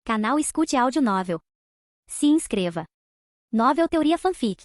Canal Escute Áudio Novel. Se inscreva. Novel Teoria Fanfic.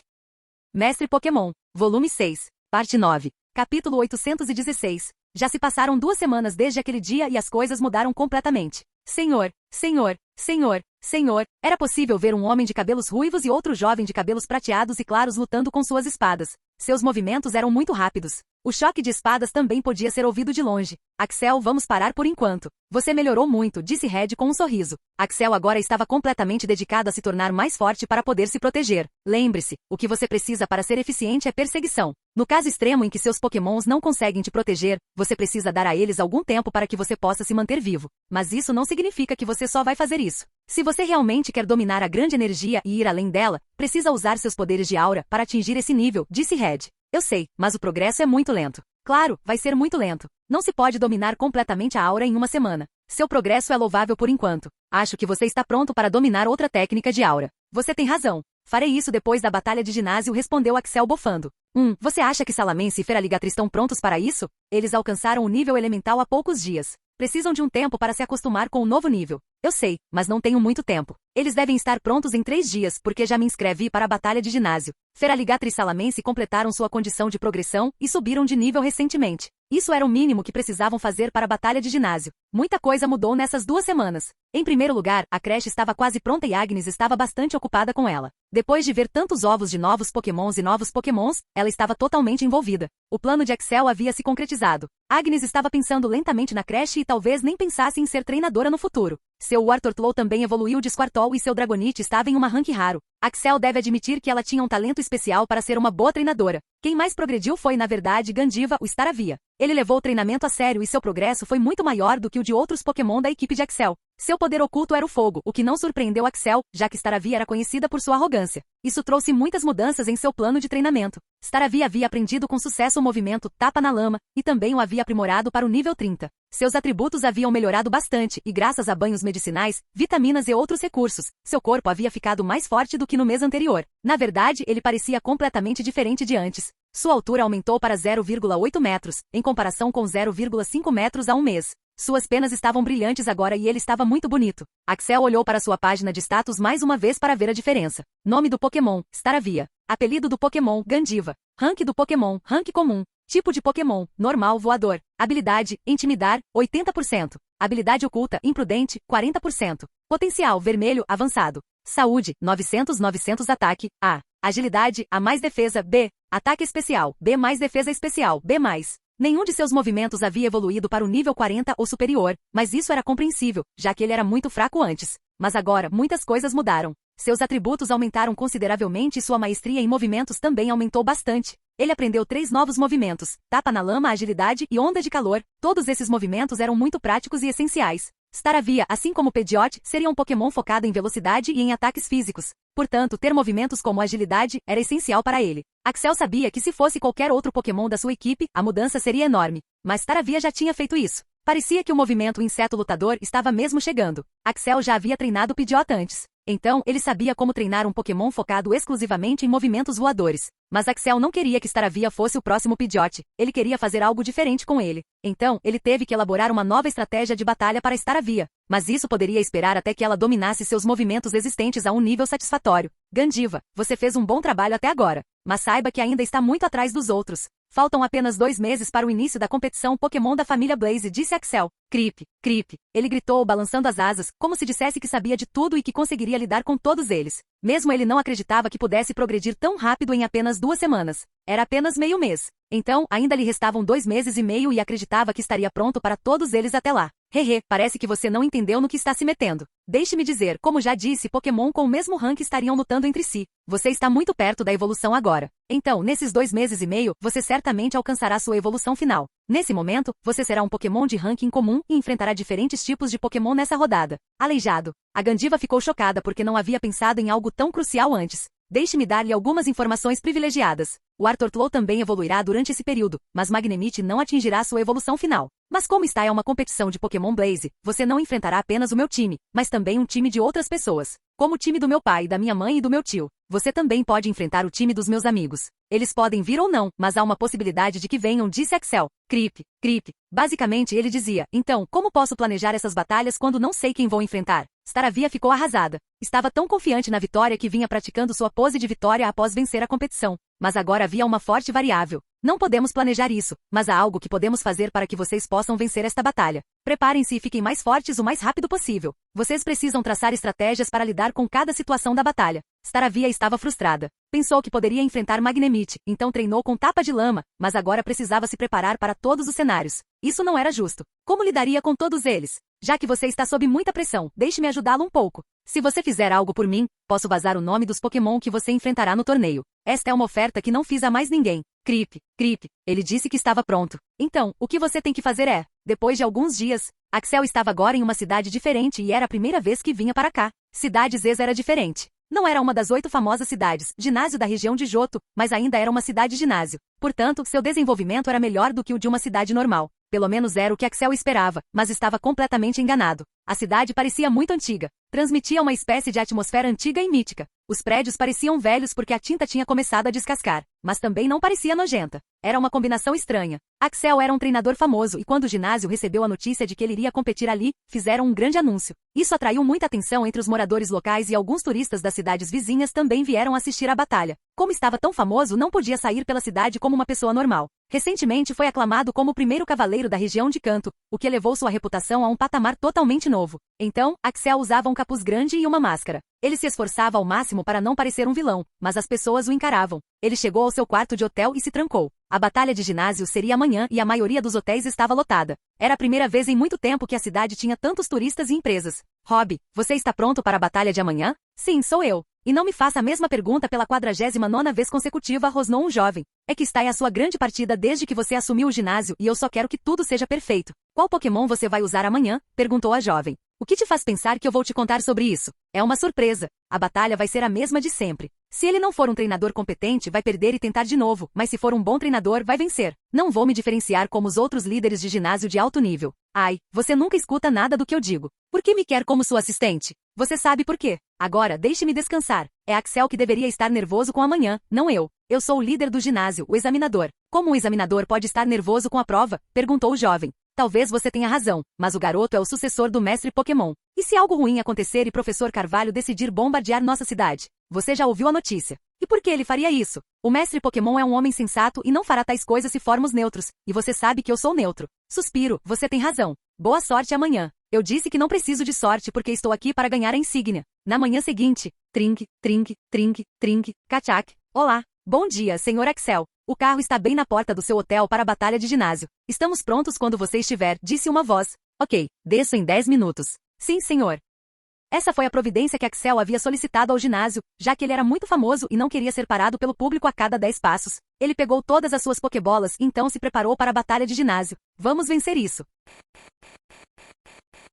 Mestre Pokémon, Volume 6, Parte 9, Capítulo 816. Já se passaram 2 semanas desde aquele dia e as coisas mudaram completamente. Senhor, senhor, senhor, senhor, era possível ver um homem de cabelos ruivos e outro jovem de cabelos prateados e claros lutando com suas espadas. Seus movimentos eram muito rápidos. O choque de espadas também podia ser ouvido de longe. Axel, vamos parar por enquanto. Você melhorou muito, disse Red com um sorriso. Axel agora estava completamente dedicado a se tornar mais forte para poder se proteger. Lembre-se, o que você precisa para ser eficiente é perseguição. No caso extremo em que seus Pokémons não conseguem te proteger, você precisa dar a eles algum tempo para que você possa se manter vivo. Mas isso não significa que você só vai fazer isso. Se você realmente quer dominar a grande energia e ir além dela, precisa usar seus poderes de aura para atingir esse nível, disse Red. Eu sei, mas o progresso é muito lento. Claro, vai ser muito lento. Não se pode dominar completamente a aura em uma semana. Seu progresso é louvável por enquanto. Acho que você está pronto para dominar outra técnica de aura. Você tem razão. Farei isso depois da batalha de ginásio, respondeu Axel bofando. Você acha que Salamence e Feraligatr estão prontos para isso? Eles alcançaram o nível elemental há poucos dias. Precisam de um tempo para se acostumar com o novo nível. Eu sei, mas não tenho muito tempo. Eles devem estar prontos em 3 dias, porque já me inscrevi para a batalha de ginásio. Feraligatr e Salamence completaram sua condição de progressão e subiram de nível recentemente. Isso era o mínimo que precisavam fazer para a batalha de ginásio. Muita coisa mudou nessas 2 semanas. Em primeiro lugar, a creche estava quase pronta e Agnes estava bastante ocupada com ela. Depois de ver tantos ovos de novos Pokémons e novos Pokémons, ela estava totalmente envolvida. O plano de Axel havia se concretizado. Agnes estava pensando lentamente na creche e talvez nem pensasse em ser treinadora no futuro. Seu Wartortle também evoluiu de Squirtle e seu Dragonite estava em uma rank raro. Axel deve admitir que ela tinha um talento especial para ser uma boa treinadora. Quem mais progrediu foi, na verdade, Gandiva, o Staravia. Ele levou o treinamento a sério e seu progresso foi muito maior do que o de outros Pokémon da equipe de Axel. Seu poder oculto era o fogo, o que não surpreendeu Axel, já que Staravia era conhecida por sua arrogância. Isso trouxe muitas mudanças em seu plano de treinamento. Staravia havia aprendido com sucesso o movimento Tapa na Lama, e também o havia aprimorado para o nível 30. Seus atributos haviam melhorado bastante, e graças a banhos medicinais, vitaminas e outros recursos, seu corpo havia ficado mais forte do que no mês anterior. Na verdade, ele parecia completamente diferente de antes. Sua altura aumentou para 0,8 metros, em comparação com 0,5 metros há um mês. Suas penas estavam brilhantes agora e ele estava muito bonito. Axel olhou para sua página de status mais uma vez para ver a diferença. Nome do Pokémon, Staravia. Apelido do Pokémon, Gandiva. Rank do Pokémon, rank comum. Tipo de Pokémon, normal voador. Habilidade, intimidar, 80%. Habilidade oculta, imprudente, 40%. Potencial, vermelho, avançado. Saúde, 900 ataque, A. Agilidade, A mais defesa, B. Ataque especial, B mais defesa especial, B mais. Nenhum de seus movimentos havia evoluído para o nível 40 ou superior, mas isso era compreensível, já que ele era muito fraco antes. Mas agora, muitas coisas mudaram. Seus atributos aumentaram consideravelmente e sua maestria em movimentos também aumentou bastante. Ele aprendeu 3 novos movimentos, Tapa na Lama, Agilidade e Onda de Calor. Todos esses movimentos eram muito práticos e essenciais. Staravia, assim como Pidgeot, seria um Pokémon focado em velocidade e em ataques físicos. Portanto, ter movimentos como Agilidade era essencial para ele. Axel sabia que se fosse qualquer outro Pokémon da sua equipe, a mudança seria enorme. Mas Staravia já tinha feito isso. Parecia que o movimento inseto lutador estava mesmo chegando. Axel já havia treinado Pidgeot antes. Então, ele sabia como treinar um Pokémon focado exclusivamente em movimentos voadores. Mas Axel não queria que Staravia fosse o próximo Pidgeot. Ele queria fazer algo diferente com ele. Então, ele teve que elaborar uma nova estratégia de batalha para Staravia. Mas isso poderia esperar até que ela dominasse seus movimentos existentes a um nível satisfatório. Gandiva, você fez um bom trabalho até agora. Mas saiba que ainda está muito atrás dos outros. Faltam apenas 2 meses para o início da competição Pokémon da família Blaze, disse Axel. Creep, creep. Ele gritou, balançando as asas, como se dissesse que sabia de tudo e que conseguiria lidar com todos eles. Mesmo ele não acreditava que pudesse progredir tão rápido em apenas 2 semanas. Era apenas meio mês. Então, ainda lhe restavam 2 meses e meio e acreditava que estaria pronto para todos eles até lá. Hehe, parece que você não entendeu no que está se metendo. Deixe-me dizer, como já disse, Pokémon com o mesmo rank estariam lutando entre si. Você está muito perto da evolução agora. Então, nesses 2 meses e meio, você certamente alcançará sua evolução final. Nesse momento, você será um Pokémon de ranking comum e enfrentará diferentes tipos de Pokémon nessa rodada. Aleijado. A Gandiva ficou chocada porque não havia pensado em algo tão crucial antes. Deixe-me dar-lhe algumas informações privilegiadas. O Wartortle também evoluirá durante esse período, mas Magnemite não atingirá sua evolução final. Mas como está uma competição de Pokémon Blaze, você não enfrentará apenas o meu time, mas também um time de outras pessoas. Como o time do meu pai, da minha mãe e do meu tio. Você também pode enfrentar o time dos meus amigos. Eles podem vir ou não, mas há uma possibilidade de que venham, disse Axel. Creep, creep. Basicamente ele dizia, então, como posso planejar essas batalhas quando não sei quem vou enfrentar? Staravia ficou arrasada. Estava tão confiante na vitória que vinha praticando sua pose de vitória após vencer a competição. Mas agora havia uma forte variável. Não podemos planejar isso, mas há algo que podemos fazer para que vocês possam vencer esta batalha. Preparem-se e fiquem mais fortes o mais rápido possível. Vocês precisam traçar estratégias para lidar com cada situação da batalha. Staravia estava frustrada. Pensou que poderia enfrentar Magnemite, então treinou com tapa de lama, mas agora precisava se preparar para todos os cenários. Isso não era justo. Como lidaria com todos eles? Já que você está sob muita pressão, deixe-me ajudá-lo um pouco. Se você fizer algo por mim, posso vazar o nome dos Pokémon que você enfrentará no torneio. Esta é uma oferta que não fiz a mais ninguém. Creep. Ele disse que estava pronto. Então, o que você tem que fazer é... Depois de alguns dias, Axel estava agora em uma cidade diferente e era a primeira vez que vinha para cá. Cidade Zez era diferente. Não era uma das 8 famosas cidades, ginásio da região de Johto, mas ainda era uma cidade ginásio. Portanto, seu desenvolvimento era melhor do que o de uma cidade normal. Pelo menos era o que Axel esperava, mas estava completamente enganado. A cidade parecia muito antiga. Transmitia uma espécie de atmosfera antiga e mítica. Os prédios pareciam velhos porque a tinta tinha começado a descascar, mas também não parecia nojenta. Era uma combinação estranha. Axel era um treinador famoso e quando o ginásio recebeu a notícia de que ele iria competir ali, fizeram um grande anúncio. Isso atraiu muita atenção entre os moradores locais e alguns turistas das cidades vizinhas também vieram assistir à batalha. Como estava tão famoso, não podia sair pela cidade como uma pessoa normal. Recentemente foi aclamado como o primeiro cavaleiro da região de Kanto, o que elevou sua reputação a um patamar totalmente novo. Então, Axel usava um capuz grande e uma máscara. Ele se esforçava ao máximo para não parecer um vilão, mas as pessoas o encaravam. Ele chegou ao seu quarto de hotel e se trancou. A batalha de ginásio seria amanhã e a maioria dos hotéis estava lotada. Era a primeira vez em muito tempo que a cidade tinha tantos turistas e empresas. Rob, você está pronto para a batalha de amanhã? Sim, sou eu. E não me faça a mesma pergunta pela 49ª vez consecutiva, rosnou um jovem. É que está em a sua grande partida desde que você assumiu o ginásio e eu só quero que tudo seja perfeito. Qual Pokémon você vai usar amanhã? Perguntou a jovem. O que te faz pensar que eu vou te contar sobre isso? É uma surpresa. A batalha vai ser a mesma de sempre. Se ele não for um treinador competente, vai perder e tentar de novo, mas se for um bom treinador, vai vencer. Não vou me diferenciar como os outros líderes de ginásio de alto nível. Ai, você nunca escuta nada do que eu digo. Por que me quer como sua assistente? Você sabe por quê. Agora, deixe-me descansar. É Axel que deveria estar nervoso com amanhã, não eu. Eu sou o líder do ginásio, o examinador. Como o examinador pode estar nervoso com a prova? Perguntou o jovem. Talvez você tenha razão, mas o garoto é o sucessor do mestre Pokémon. E se algo ruim acontecer e professor Carvalho decidir bombardear nossa cidade? Você já ouviu a notícia. E por que ele faria isso? O mestre Pokémon é um homem sensato e não fará tais coisas se formos neutros. E você sabe que eu sou neutro. Suspiro, você tem razão. Boa sorte amanhã. Eu disse que não preciso de sorte porque estou aqui para ganhar a insígnia. Na manhã seguinte, trinque, kachak. Olá. Bom dia, senhor Axel. O carro está bem na porta do seu hotel para a batalha de ginásio. Estamos prontos quando você estiver, disse uma voz. Ok, desço em 10 minutos. Sim, senhor. Essa foi a providência que Axel havia solicitado ao ginásio, já que ele era muito famoso e não queria ser parado pelo público a cada 10 passos. Ele pegou todas as suas pokébolas e então se preparou para a batalha de ginásio. Vamos vencer isso.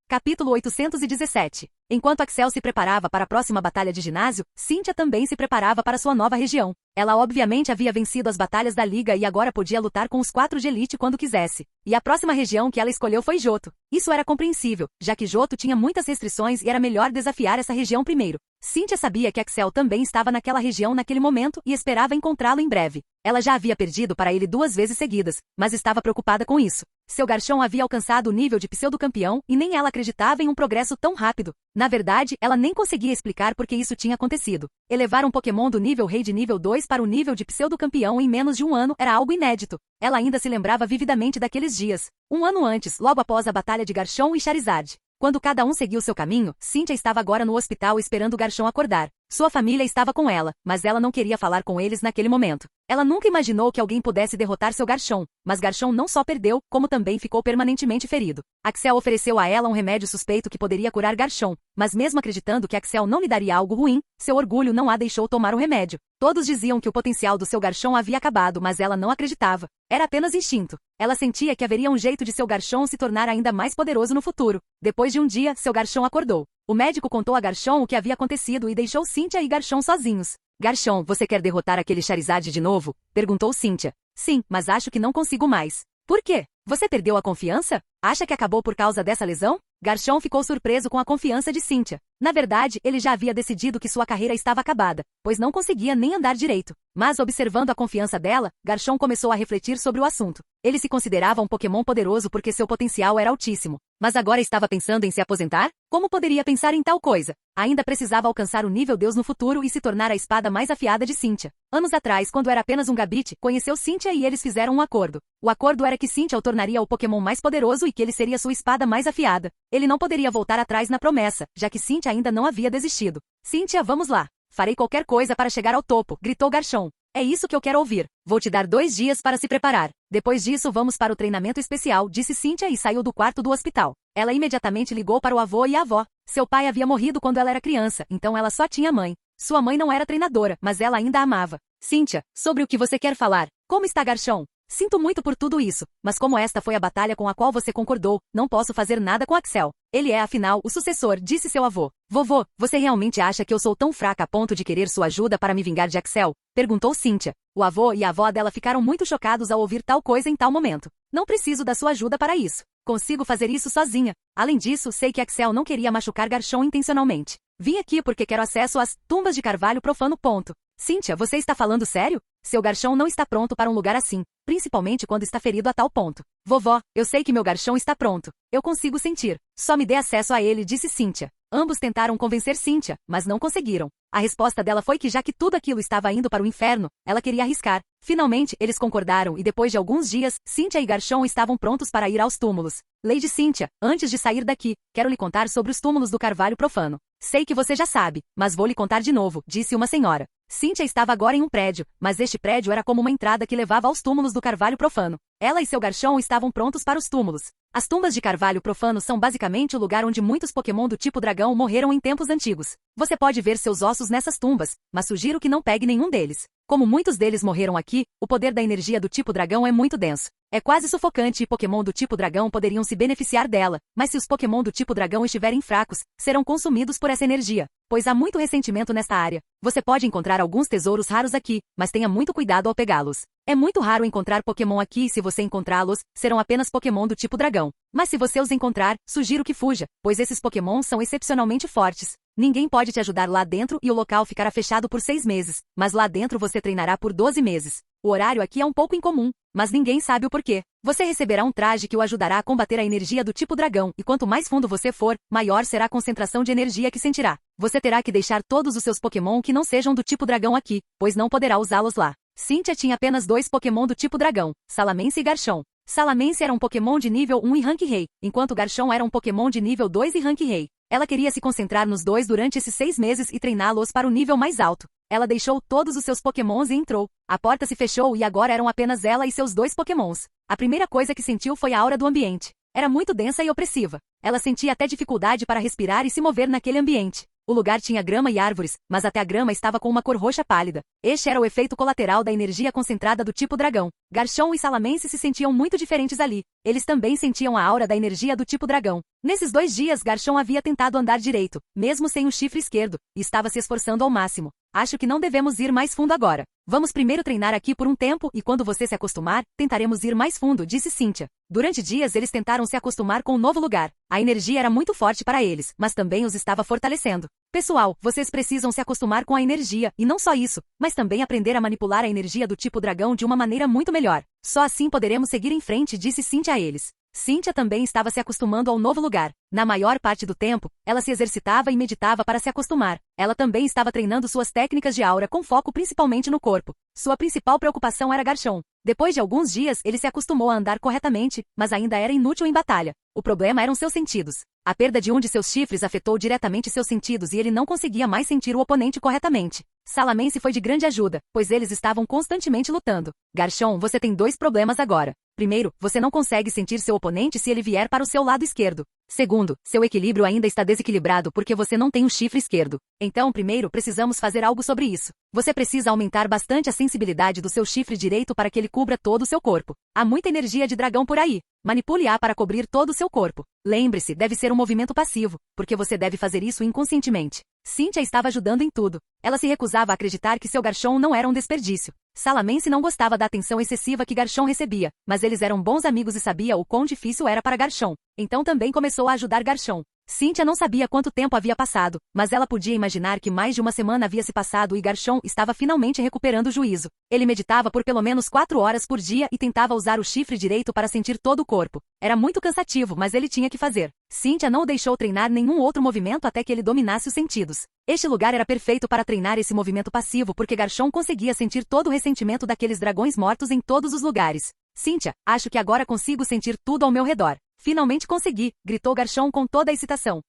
Capítulo 817. Enquanto Axel se preparava para a próxima batalha de ginásio, Cynthia também se preparava para sua nova região. Ela obviamente havia vencido as batalhas da liga e agora podia lutar com os 4 de elite quando quisesse. E a próxima região que ela escolheu foi Johto. Isso era compreensível, já que Johto tinha muitas restrições e era melhor desafiar essa região primeiro. Cynthia sabia que Axel também estava naquela região naquele momento e esperava encontrá-lo em breve. Ela já havia perdido para ele 2 vezes seguidas, mas estava preocupada com isso. Seu Garchomp havia alcançado o nível de pseudo-campeão e nem ela acreditava em um progresso tão rápido. Na verdade, ela nem conseguia explicar por que isso tinha acontecido. Elevar um Pokémon do nível rei de nível 2 para o nível de pseudo-campeão em menos de um ano era algo inédito. Ela ainda se lembrava vividamente daqueles dias. Um ano antes, logo após a batalha de Garchomp e Charizard. Quando cada um seguiu seu caminho, Cynthia estava agora no hospital esperando Garchomp acordar. Sua família estava com ela, mas ela não queria falar com eles naquele momento. Ela nunca imaginou que alguém pudesse derrotar seu Garchomp, mas Garchomp não só perdeu, como também ficou permanentemente ferido. Axel ofereceu a ela um remédio suspeito que poderia curar Garchomp, mas mesmo acreditando que Axel não lhe daria algo ruim, seu orgulho não a deixou tomar o remédio. Todos diziam que o potencial do seu Garchomp havia acabado, mas ela não acreditava. Era apenas instinto. Ela sentia que haveria um jeito de seu Garchomp se tornar ainda mais poderoso no futuro. Depois de um dia, seu Garchomp acordou. O médico contou a Garchomp o que havia acontecido e deixou Cynthia e Garchomp sozinhos. Garchomp, você quer derrotar aquele Charizard de novo? Perguntou Cynthia. Sim, mas acho que não consigo mais. Por quê? Você perdeu a confiança? Acha que acabou por causa dessa lesão? Garchomp ficou surpreso com a confiança de Cynthia. Na verdade, ele já havia decidido que sua carreira estava acabada, pois não conseguia nem andar direito. Mas observando a confiança dela, Garchomp começou a refletir sobre o assunto. Ele se considerava um Pokémon poderoso porque seu potencial era altíssimo. Mas agora estava pensando em se aposentar? Como poderia pensar em tal coisa? Ainda precisava alcançar o nível Deus no futuro e se tornar a espada mais afiada de Cynthia. Anos atrás, quando era apenas um Gabite, conheceu Cynthia e eles fizeram um acordo. O acordo era que Cynthia o tornaria o Pokémon mais poderoso e que ele seria sua espada mais afiada. Ele não poderia voltar atrás na promessa, já que Cynthia ainda não havia desistido. Cynthia, vamos lá. Farei qualquer coisa para chegar ao topo, gritou Garchomp. É isso que eu quero ouvir. Vou te dar 2 dias para se preparar. Depois disso vamos para o treinamento especial, disse Cynthia e saiu do quarto do hospital. Ela imediatamente ligou para o avô e a avó. Seu pai havia morrido quando ela era criança, então ela só tinha mãe. Sua mãe não era treinadora, mas ela ainda a amava. Cynthia, sobre o que você quer falar? Como está Garchomp? Sinto muito por tudo isso, mas como esta foi a batalha com a qual você concordou, não posso fazer nada com Axel. Ele é, afinal, o sucessor, disse seu avô. Vovô, você realmente acha que eu sou tão fraca a ponto de querer sua ajuda para me vingar de Axel? Perguntou Cynthia. O avô e a avó dela ficaram muito chocados ao ouvir tal coisa em tal momento. Não preciso da sua ajuda para isso. Consigo fazer isso sozinha. Além disso, sei que Axel não queria machucar Garchomp intencionalmente. Vim aqui porque quero acesso às tumbas de carvalho profano. Cynthia, você está falando sério? Seu Garchomp não está pronto para um lugar assim, principalmente quando está ferido a tal ponto. Vovó, eu sei que meu Garchomp está pronto. Eu consigo sentir. Só me dê acesso a ele, disse Cynthia. Ambos tentaram convencer Cynthia, mas não conseguiram. A resposta dela foi que já que tudo aquilo estava indo para o inferno, ela queria arriscar. Finalmente, eles concordaram e depois de alguns dias, Cynthia e Garchomp estavam prontos para ir aos túmulos. Lady Cynthia, antes de sair daqui, quero lhe contar sobre os túmulos do carvalho profano. Sei que você já sabe, mas vou lhe contar de novo, disse uma senhora. Cynthia estava agora em um prédio, mas este prédio era como uma entrada que levava aos túmulos do carvalho profano. Ela e seu Garchomp estavam prontos para os túmulos. As tumbas de carvalho profano são basicamente o lugar onde muitos Pokémon do tipo dragão morreram em tempos antigos. Você pode ver seus ossos nessas tumbas, mas sugiro que não pegue nenhum deles. Como muitos deles morreram aqui, o poder da energia do tipo dragão é muito denso. É quase sufocante e Pokémon do tipo dragão poderiam se beneficiar dela, mas se os Pokémon do tipo dragão estiverem fracos, serão consumidos por essa energia, pois há muito ressentimento nesta área. Você pode encontrar alguns tesouros raros aqui, mas tenha muito cuidado ao pegá-los. É muito raro encontrar Pokémon aqui e se você encontrá-los, serão apenas Pokémon do tipo dragão. Mas se você os encontrar, sugiro que fuja, pois esses Pokémon são excepcionalmente fortes. Ninguém pode te ajudar lá dentro e o local ficará fechado por 6 meses, mas lá dentro você treinará por 12 meses. O horário aqui é um pouco incomum, mas ninguém sabe o porquê. Você receberá um traje que o ajudará a combater a energia do tipo dragão, e quanto mais fundo você for, maior será a concentração de energia que sentirá. Você terá que deixar todos os seus Pokémon que não sejam do tipo dragão aqui, pois não poderá usá-los lá. Cynthia tinha apenas 2 Pokémon do tipo dragão, Salamence e Garchomp. Salamence era um Pokémon de nível 1 e Rank Rei, enquanto Garchomp era um Pokémon de nível 2 e Rank Rei. Ela queria se concentrar nos dois durante esses 6 meses e treiná-los para o nível mais alto. Ela deixou todos os seus Pokémons e entrou. A porta se fechou e agora eram apenas ela e seus 2 Pokémons. A primeira coisa que sentiu foi a aura do ambiente. Era muito densa e opressiva. Ela sentia até dificuldade para respirar e se mover naquele ambiente. O lugar tinha grama e árvores, mas até a grama estava com uma cor roxa pálida. Este era o efeito colateral da energia concentrada do tipo dragão. Garchomp e Salamence se sentiam muito diferentes ali. Eles também sentiam a aura da energia do tipo dragão. Nesses 2 dias, Garchomp havia tentado andar direito, mesmo sem o chifre esquerdo, e estava se esforçando ao máximo. Acho que não devemos ir mais fundo agora. Vamos primeiro treinar aqui por um tempo e quando você se acostumar, tentaremos ir mais fundo, disse Cynthia. Durante dias eles tentaram se acostumar com o novo lugar. A energia era muito forte para eles, mas também os estava fortalecendo. Pessoal, vocês precisam se acostumar com a energia, e não só isso, mas também aprender a manipular a energia do tipo dragão de uma maneira muito melhor. Só assim poderemos seguir em frente, disse Cynthia a eles. Cynthia também estava se acostumando ao novo lugar. Na maior parte do tempo, ela se exercitava e meditava para se acostumar. Ela também estava treinando suas técnicas de aura com foco principalmente no corpo. Sua principal preocupação era Garchomp. Depois de alguns dias, ele se acostumou a andar corretamente, mas ainda era inútil em batalha. O problema eram seus sentidos. A perda de um de seus chifres afetou diretamente seus sentidos e ele não conseguia mais sentir o oponente corretamente. Salamence foi de grande ajuda, pois eles estavam constantemente lutando. Garchomp, você tem 2 problemas agora. Primeiro, você não consegue sentir seu oponente se ele vier para o seu lado esquerdo. Segundo, seu equilíbrio ainda está desequilibrado porque você não tem um chifre esquerdo. Então, primeiro, precisamos fazer algo sobre isso. Você precisa aumentar bastante a sensibilidade do seu chifre direito para que ele cubra todo o seu corpo. Há muita energia de dragão por aí. Manipule-a para cobrir todo o seu corpo. Lembre-se, deve ser um movimento passivo, porque você deve fazer isso inconscientemente. Cynthia estava ajudando em tudo. Ela se recusava a acreditar que seu Garchomp não era um desperdício. Salamence não gostava da atenção excessiva que Garchomp recebia, mas eles eram bons amigos e sabia o quão difícil era para Garchomp. Então também começou a ajudar Garchomp. Cynthia não sabia quanto tempo havia passado, mas ela podia imaginar que mais de uma semana havia se passado e Garchomp estava finalmente recuperando o juízo. Ele meditava por pelo menos 4 horas por dia e tentava usar o chifre direito para sentir todo o corpo. Era muito cansativo, mas ele tinha que fazer. Cynthia não o deixou treinar nenhum outro movimento até que ele dominasse os sentidos. Este lugar era perfeito para treinar esse movimento passivo porque Garchomp conseguia sentir todo o ressentimento daqueles dragões mortos em todos os lugares. Cynthia, acho que agora consigo sentir tudo ao meu redor. Finalmente consegui, gritou Garchomp com toda a excitação.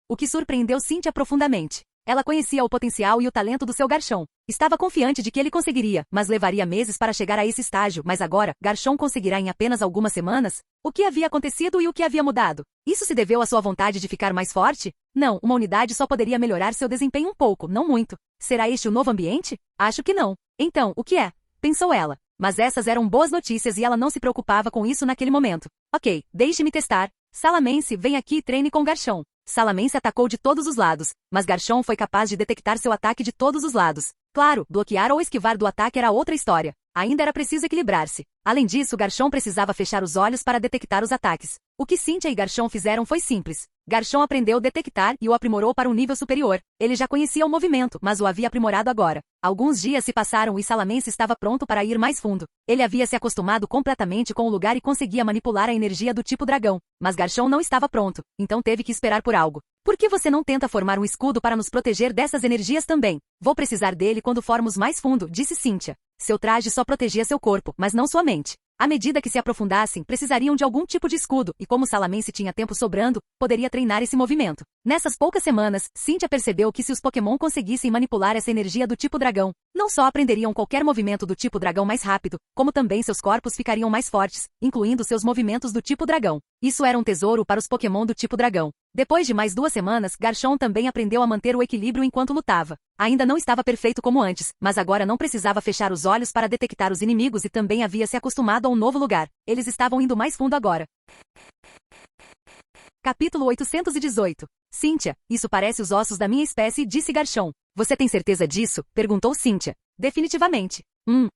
O que surpreendeu Cynthia profundamente. Ela conhecia o potencial e o talento do seu Garchomp. Estava confiante de que ele conseguiria, mas levaria meses para chegar a esse estágio, mas agora, Garchomp conseguirá em apenas algumas semanas? O que havia acontecido e o que havia mudado? Isso se deveu à sua vontade de ficar mais forte? Não, uma unidade só poderia melhorar seu desempenho um pouco, não muito. Será este o novo ambiente? Acho que não. Então, o que é? Pensou ela. Mas essas eram boas notícias e ela não se preocupava com isso naquele momento. Ok, deixe-me testar. Salamence, vem aqui e treine com Garchomp. Salamence atacou de todos os lados, mas Garchomp foi capaz de detectar seu ataque de todos os lados. Claro, bloquear ou esquivar do ataque era outra história. Ainda era preciso equilibrar-se. Além disso, Garchomp precisava fechar os olhos para detectar os ataques. O que Cynthia e Garchomp fizeram foi simples. Garchomp aprendeu a detectar e o aprimorou para um nível superior. Ele já conhecia o movimento, mas o havia aprimorado agora. Alguns dias se passaram e Salamence estava pronto para ir mais fundo. Ele havia se acostumado completamente com o lugar e conseguia manipular a energia do tipo dragão. Mas Garchomp não estava pronto, então teve que esperar por algo. Por que você não tenta formar um escudo para nos proteger dessas energias também? Vou precisar dele quando formos mais fundo, disse Cynthia. Seu traje só protegia seu corpo, mas não sua mente. À medida que se aprofundassem, precisariam de algum tipo de escudo, e como Salamence tinha tempo sobrando, poderia treinar esse movimento. Nessas poucas semanas, Cynthia percebeu que se os Pokémon conseguissem manipular essa energia do tipo dragão, não só aprenderiam qualquer movimento do tipo dragão mais rápido, como também seus corpos ficariam mais fortes, incluindo seus movimentos do tipo dragão. Isso era um tesouro para os Pokémon do tipo dragão. Depois de mais 2 semanas, Garchomp também aprendeu a manter o equilíbrio enquanto lutava. Ainda não estava perfeito como antes, mas agora não precisava fechar os olhos para detectar os inimigos e também havia se acostumado a um novo lugar. Eles estavam indo mais fundo agora. Capítulo 818. Cynthia, isso parece os ossos da minha espécie, disse Garchomp. Você tem certeza disso? Perguntou Cynthia. Definitivamente.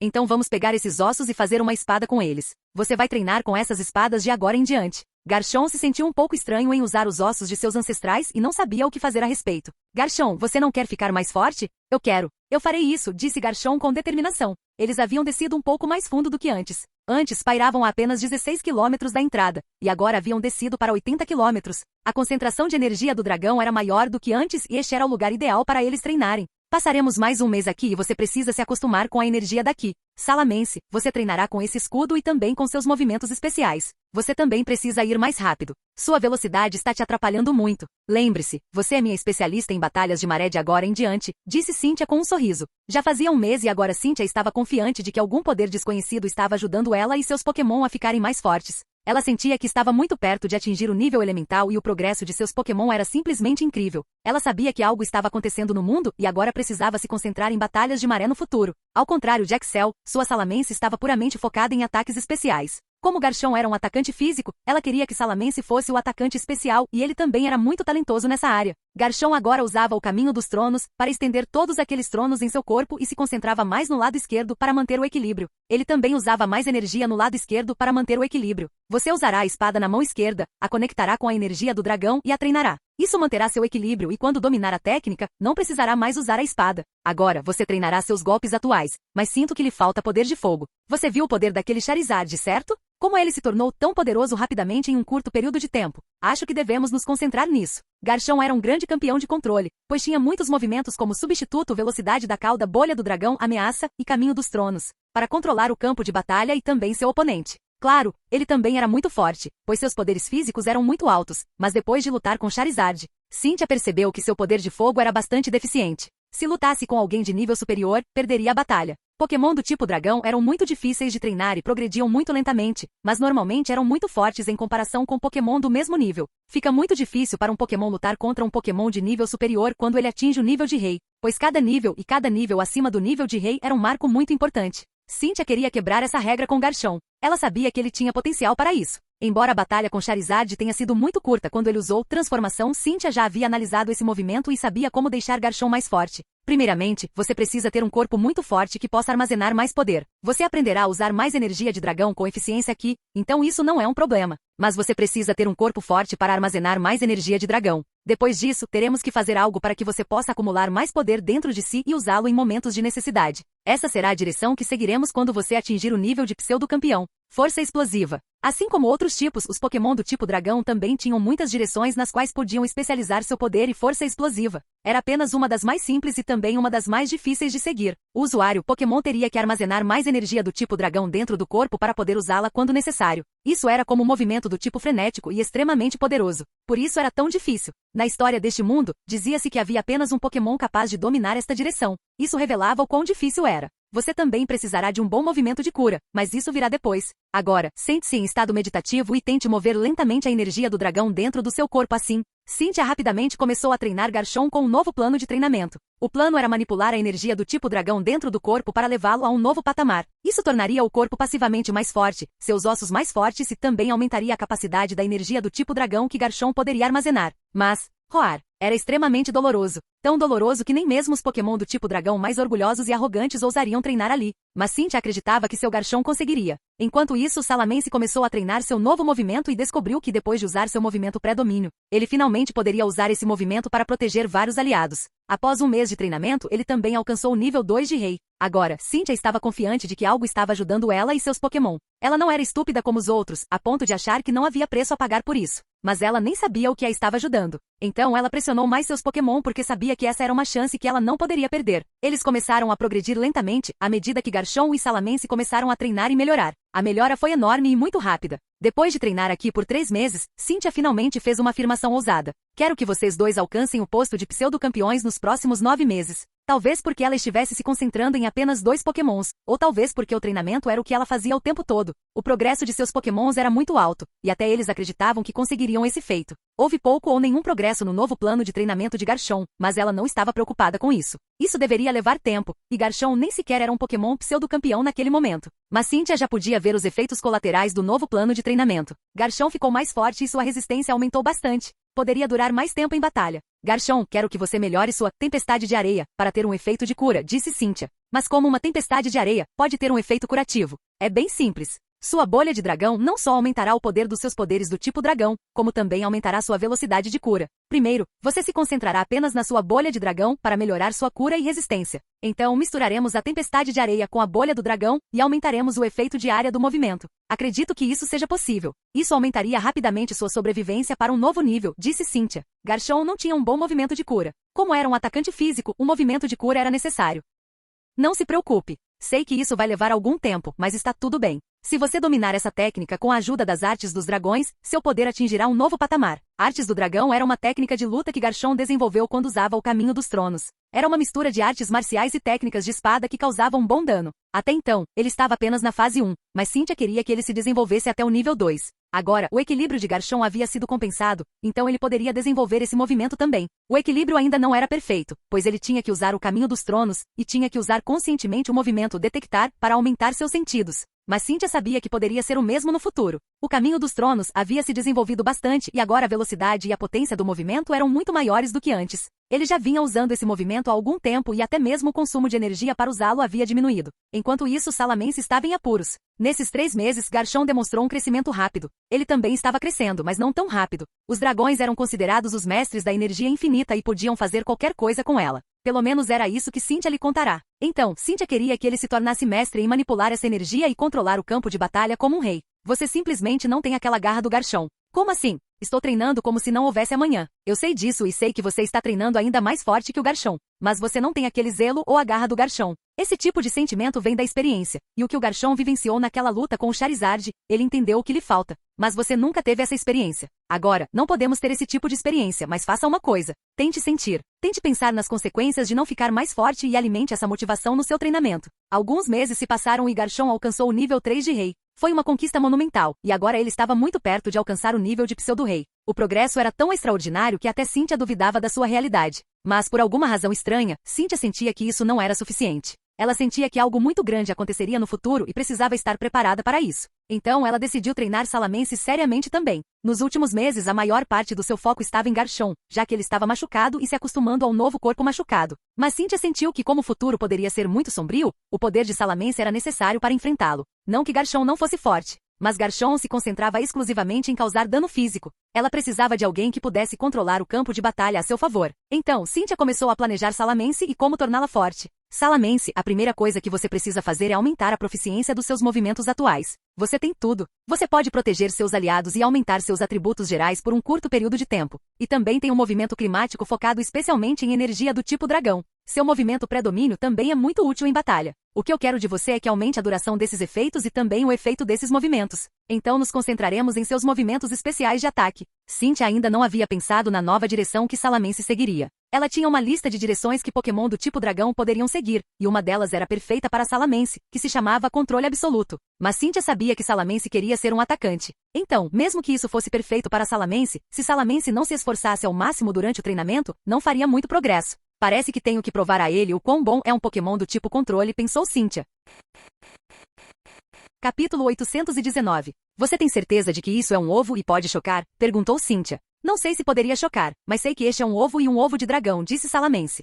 Então vamos pegar esses ossos e fazer uma espada com eles. Você vai treinar com essas espadas de agora em diante. Garchomp se sentiu um pouco estranho em usar os ossos de seus ancestrais e não sabia o que fazer a respeito. Garchomp, você não quer ficar mais forte? Eu quero. Eu farei isso, disse Garchomp com determinação. Eles haviam descido um pouco mais fundo do que antes. Antes pairavam a apenas 16 quilômetros da entrada, e agora haviam descido para 80 quilômetros. A concentração de energia do dragão era maior do que antes e este era o lugar ideal para eles treinarem. Passaremos mais um mês aqui e você precisa se acostumar com a energia daqui. Salamence, você treinará com esse escudo e também com seus movimentos especiais. Você também precisa ir mais rápido. Sua velocidade está te atrapalhando muito. Lembre-se, você é minha especialista em batalhas de maré de agora em diante, disse Cynthia com um sorriso. Já fazia um mês e agora Cynthia estava confiante de que algum poder desconhecido estava ajudando ela e seus Pokémon a ficarem mais fortes. Ela sentia que estava muito perto de atingir o nível elemental e o progresso de seus Pokémon era simplesmente incrível. Ela sabia que algo estava acontecendo no mundo e agora precisava se concentrar em batalhas de maré no futuro. Ao contrário de Axel, sua Salamence estava puramente focada em ataques especiais. Como Garchomp era um atacante físico, ela queria que Salamence fosse o atacante especial e ele também era muito talentoso nessa área. Garchomp agora usava o caminho dos tronos para estender todos aqueles tronos em seu corpo e se concentrava mais no lado esquerdo para manter o equilíbrio. Ele também usava mais energia no lado esquerdo para manter o equilíbrio. Você usará a espada na mão esquerda, a conectará com a energia do dragão e a treinará. Isso manterá seu equilíbrio e quando dominar a técnica, não precisará mais usar a espada. Agora, você treinará seus golpes atuais, mas sinto que lhe falta poder de fogo. Você viu o poder daquele Charizard, certo? Como ele se tornou tão poderoso rapidamente em um curto período de tempo? Acho que devemos nos concentrar nisso. Garchomp era um grande campeão de controle, pois tinha muitos movimentos como substituto, velocidade da cauda, bolha do dragão, ameaça e caminho dos tronos, para controlar o campo de batalha e também seu oponente. Claro, ele também era muito forte, pois seus poderes físicos eram muito altos, mas depois de lutar com Charizard, Cynthia percebeu que seu poder de fogo era bastante deficiente. Se lutasse com alguém de nível superior, perderia a batalha. Pokémon do tipo dragão eram muito difíceis de treinar e progrediam muito lentamente, mas normalmente eram muito fortes em comparação com Pokémon do mesmo nível. Fica muito difícil para um Pokémon lutar contra um Pokémon de nível superior quando ele atinge o nível de rei, pois cada nível acima do nível de rei era um marco muito importante. Cynthia queria quebrar essa regra com Garchomp. Ela sabia que ele tinha potencial para isso. Embora a batalha com Charizard tenha sido muito curta quando ele usou transformação, Cynthia já havia analisado esse movimento e sabia como deixar Garchomp mais forte. Primeiramente, você precisa ter um corpo muito forte que possa armazenar mais poder. Você aprenderá a usar mais energia de dragão com eficiência aqui, então isso não é um problema. Mas você precisa ter um corpo forte para armazenar mais energia de dragão. Depois disso, teremos que fazer algo para que você possa acumular mais poder dentro de si e usá-lo em momentos de necessidade. Essa será a direção que seguiremos quando você atingir o nível de pseudo-campeão. Força explosiva. Assim como outros tipos, os Pokémon do tipo dragão também tinham muitas direções nas quais podiam especializar seu poder e força explosiva. Era apenas uma das mais simples e também uma das mais difíceis de seguir. O usuário Pokémon teria que armazenar mais energia do tipo dragão dentro do corpo para poder usá-la quando necessário. Isso era como um movimento do tipo frenético e extremamente poderoso. Por isso era tão difícil. Na história deste mundo, dizia-se que havia apenas um Pokémon capaz de dominar esta direção. Isso revelava o quão difícil era. Você também precisará de um bom movimento de cura, mas isso virá depois. Agora, sente-se em estado meditativo e tente mover lentamente a energia do dragão dentro do seu corpo assim. Cynthia rapidamente começou a treinar Garchomp com um novo plano de treinamento. O plano era manipular a energia do tipo dragão dentro do corpo para levá-lo a um novo patamar. Isso tornaria o corpo passivamente mais forte, seus ossos mais fortes e também aumentaria a capacidade da energia do tipo dragão que Garchomp poderia armazenar. Mas, roar, era extremamente doloroso. Tão doloroso que nem mesmo os Pokémon do tipo dragão mais orgulhosos e arrogantes ousariam treinar ali. Mas Cynthia acreditava que seu Garchomp conseguiria. Enquanto isso, Salamence começou a treinar seu novo movimento e descobriu que depois de usar seu movimento pré-domínio, ele finalmente poderia usar esse movimento para proteger vários aliados. Após um mês de treinamento, ele também alcançou o nível 2 de Rei. Agora, Cynthia estava confiante de que algo estava ajudando ela e seus Pokémon. Ela não era estúpida como os outros, a ponto de achar que não havia preço a pagar por isso. Mas ela nem sabia o que a estava ajudando. Então ela pressionou mais seus Pokémon porque sabia que essa era uma chance que ela não poderia perder. Eles começaram a progredir lentamente, à medida que Garchomp e Salamence começaram a treinar e melhorar. A melhora foi enorme e muito rápida. Depois de treinar aqui por 3 meses, Cynthia finalmente fez uma afirmação ousada. Quero que vocês dois alcancem o posto de pseudo-campeões nos próximos 9 meses. Talvez porque ela estivesse se concentrando em apenas 2 Pokémons, ou talvez porque o treinamento era o que ela fazia o tempo todo. O progresso de seus Pokémons era muito alto, e até eles acreditavam que conseguiriam esse feito. Houve pouco ou nenhum progresso no novo plano de treinamento de Garchomp, mas ela não estava preocupada com isso. Isso deveria levar tempo, e Garchomp nem sequer era um Pokémon pseudo-campeão naquele momento. Mas Cynthia já podia ver os efeitos colaterais do novo plano de treinamento. Garchomp ficou mais forte e sua resistência aumentou bastante. Poderia durar mais tempo em batalha. Garchomp, quero que você melhore sua tempestade de areia para ter um efeito de cura, disse Cynthia. Mas como uma tempestade de areia pode ter um efeito curativo? É bem simples. Sua bolha de dragão não só aumentará o poder dos seus poderes do tipo dragão, como também aumentará sua velocidade de cura. Primeiro, você se concentrará apenas na sua bolha de dragão para melhorar sua cura e resistência. Então misturaremos a tempestade de areia com a bolha do dragão e aumentaremos o efeito de área do movimento. Acredito que isso seja possível. Isso aumentaria rapidamente sua sobrevivência para um novo nível, disse Cynthia. Garchomp não tinha um bom movimento de cura. Como era um atacante físico, um movimento de cura era necessário. Não se preocupe. Sei que isso vai levar algum tempo, mas está tudo bem. Se você dominar essa técnica com a ajuda das artes dos dragões, seu poder atingirá um novo patamar. Artes do dragão era uma técnica de luta que Garchomp desenvolveu quando usava o Caminho dos Tronos. Era uma mistura de artes marciais e técnicas de espada que causavam bom dano. Até então, ele estava apenas na fase 1, mas Cynthia queria que ele se desenvolvesse até o nível 2. Agora, o equilíbrio de Garchomp havia sido compensado, então ele poderia desenvolver esse movimento também. O equilíbrio ainda não era perfeito, pois ele tinha que usar o Caminho dos Tronos, e tinha que usar conscientemente o movimento Detectar para aumentar seus sentidos. Mas Cynthia sabia que poderia ser o mesmo no futuro. O Caminho dos Tronos havia se desenvolvido bastante e agora a velocidade e a potência do movimento eram muito maiores do que antes. Ele já vinha usando esse movimento há algum tempo e até mesmo o consumo de energia para usá-lo havia diminuído. Enquanto isso, Salamence estava em apuros. Nesses 3 meses, Garchomp demonstrou um crescimento rápido. Ele também estava crescendo, mas não tão rápido. Os dragões eram considerados os mestres da energia infinita e podiam fazer qualquer coisa com ela. Pelo menos era isso que Cynthia lhe contará. Então, Cynthia queria que ele se tornasse mestre em manipular essa energia e controlar o campo de batalha como um rei. Você simplesmente não tem aquela garra do Garchomp. Como assim? Estou treinando como se não houvesse amanhã. Eu sei disso e sei que você está treinando ainda mais forte que o Garchomp. Mas você não tem aquele zelo ou a garra do Garchomp. Esse tipo de sentimento vem da experiência. E o que o Garchomp vivenciou naquela luta com o Charizard, ele entendeu o que lhe falta. Mas você nunca teve essa experiência. Agora, não podemos ter esse tipo de experiência, mas faça uma coisa. Tente sentir. Tente pensar nas consequências de não ficar mais forte e alimente essa motivação no seu treinamento. Alguns meses se passaram e Garchomp alcançou o nível 3 de rei. Foi uma conquista monumental, e agora ele estava muito perto de alcançar o nível de pseudo-rei. O progresso era tão extraordinário que até Cynthia duvidava da sua realidade. Mas por alguma razão estranha, Cynthia sentia que isso não era suficiente. Ela sentia que algo muito grande aconteceria no futuro e precisava estar preparada para isso. Então ela decidiu treinar Salamence seriamente também. Nos últimos meses, a maior parte do seu foco estava em Garchomp, já que ele estava machucado e se acostumando ao novo corpo machucado. Mas Cynthia sentiu que como o futuro poderia ser muito sombrio, o poder de Salamence era necessário para enfrentá-lo. Não que Garchomp não fosse forte. Mas Garchomp se concentrava exclusivamente em causar dano físico. Ela precisava de alguém que pudesse controlar o campo de batalha a seu favor. Então, Cynthia começou a planejar Salamence e como torná-la forte. Salamence, a primeira coisa que você precisa fazer é aumentar a proficiência dos seus movimentos atuais. Você tem tudo. Você pode proteger seus aliados e aumentar seus atributos gerais por um curto período de tempo. E também tem um movimento climático focado especialmente em energia do tipo dragão. Seu movimento pré-domínio também é muito útil em batalha. O que eu quero de você é que aumente a duração desses efeitos e também o efeito desses movimentos. Então nos concentraremos em seus movimentos especiais de ataque. Cynthia ainda não havia pensado na nova direção que Salamence seguiria. Ela tinha uma lista de direções que Pokémon do tipo dragão poderiam seguir, e uma delas era perfeita para Salamence, que se chamava Controle Absoluto. Mas Cynthia sabia que Salamence queria ser um atacante. Então, mesmo que isso fosse perfeito para Salamence, se Salamence não se esforçasse ao máximo durante o treinamento, não faria muito progresso. Parece que tenho que provar a ele o quão bom é um Pokémon do tipo controle, pensou Cynthia. Capítulo 819. Você tem certeza de que isso é um ovo e pode chocar? Perguntou Cynthia. Não sei se poderia chocar, mas sei que este é um ovo e um ovo de dragão, disse Salamence.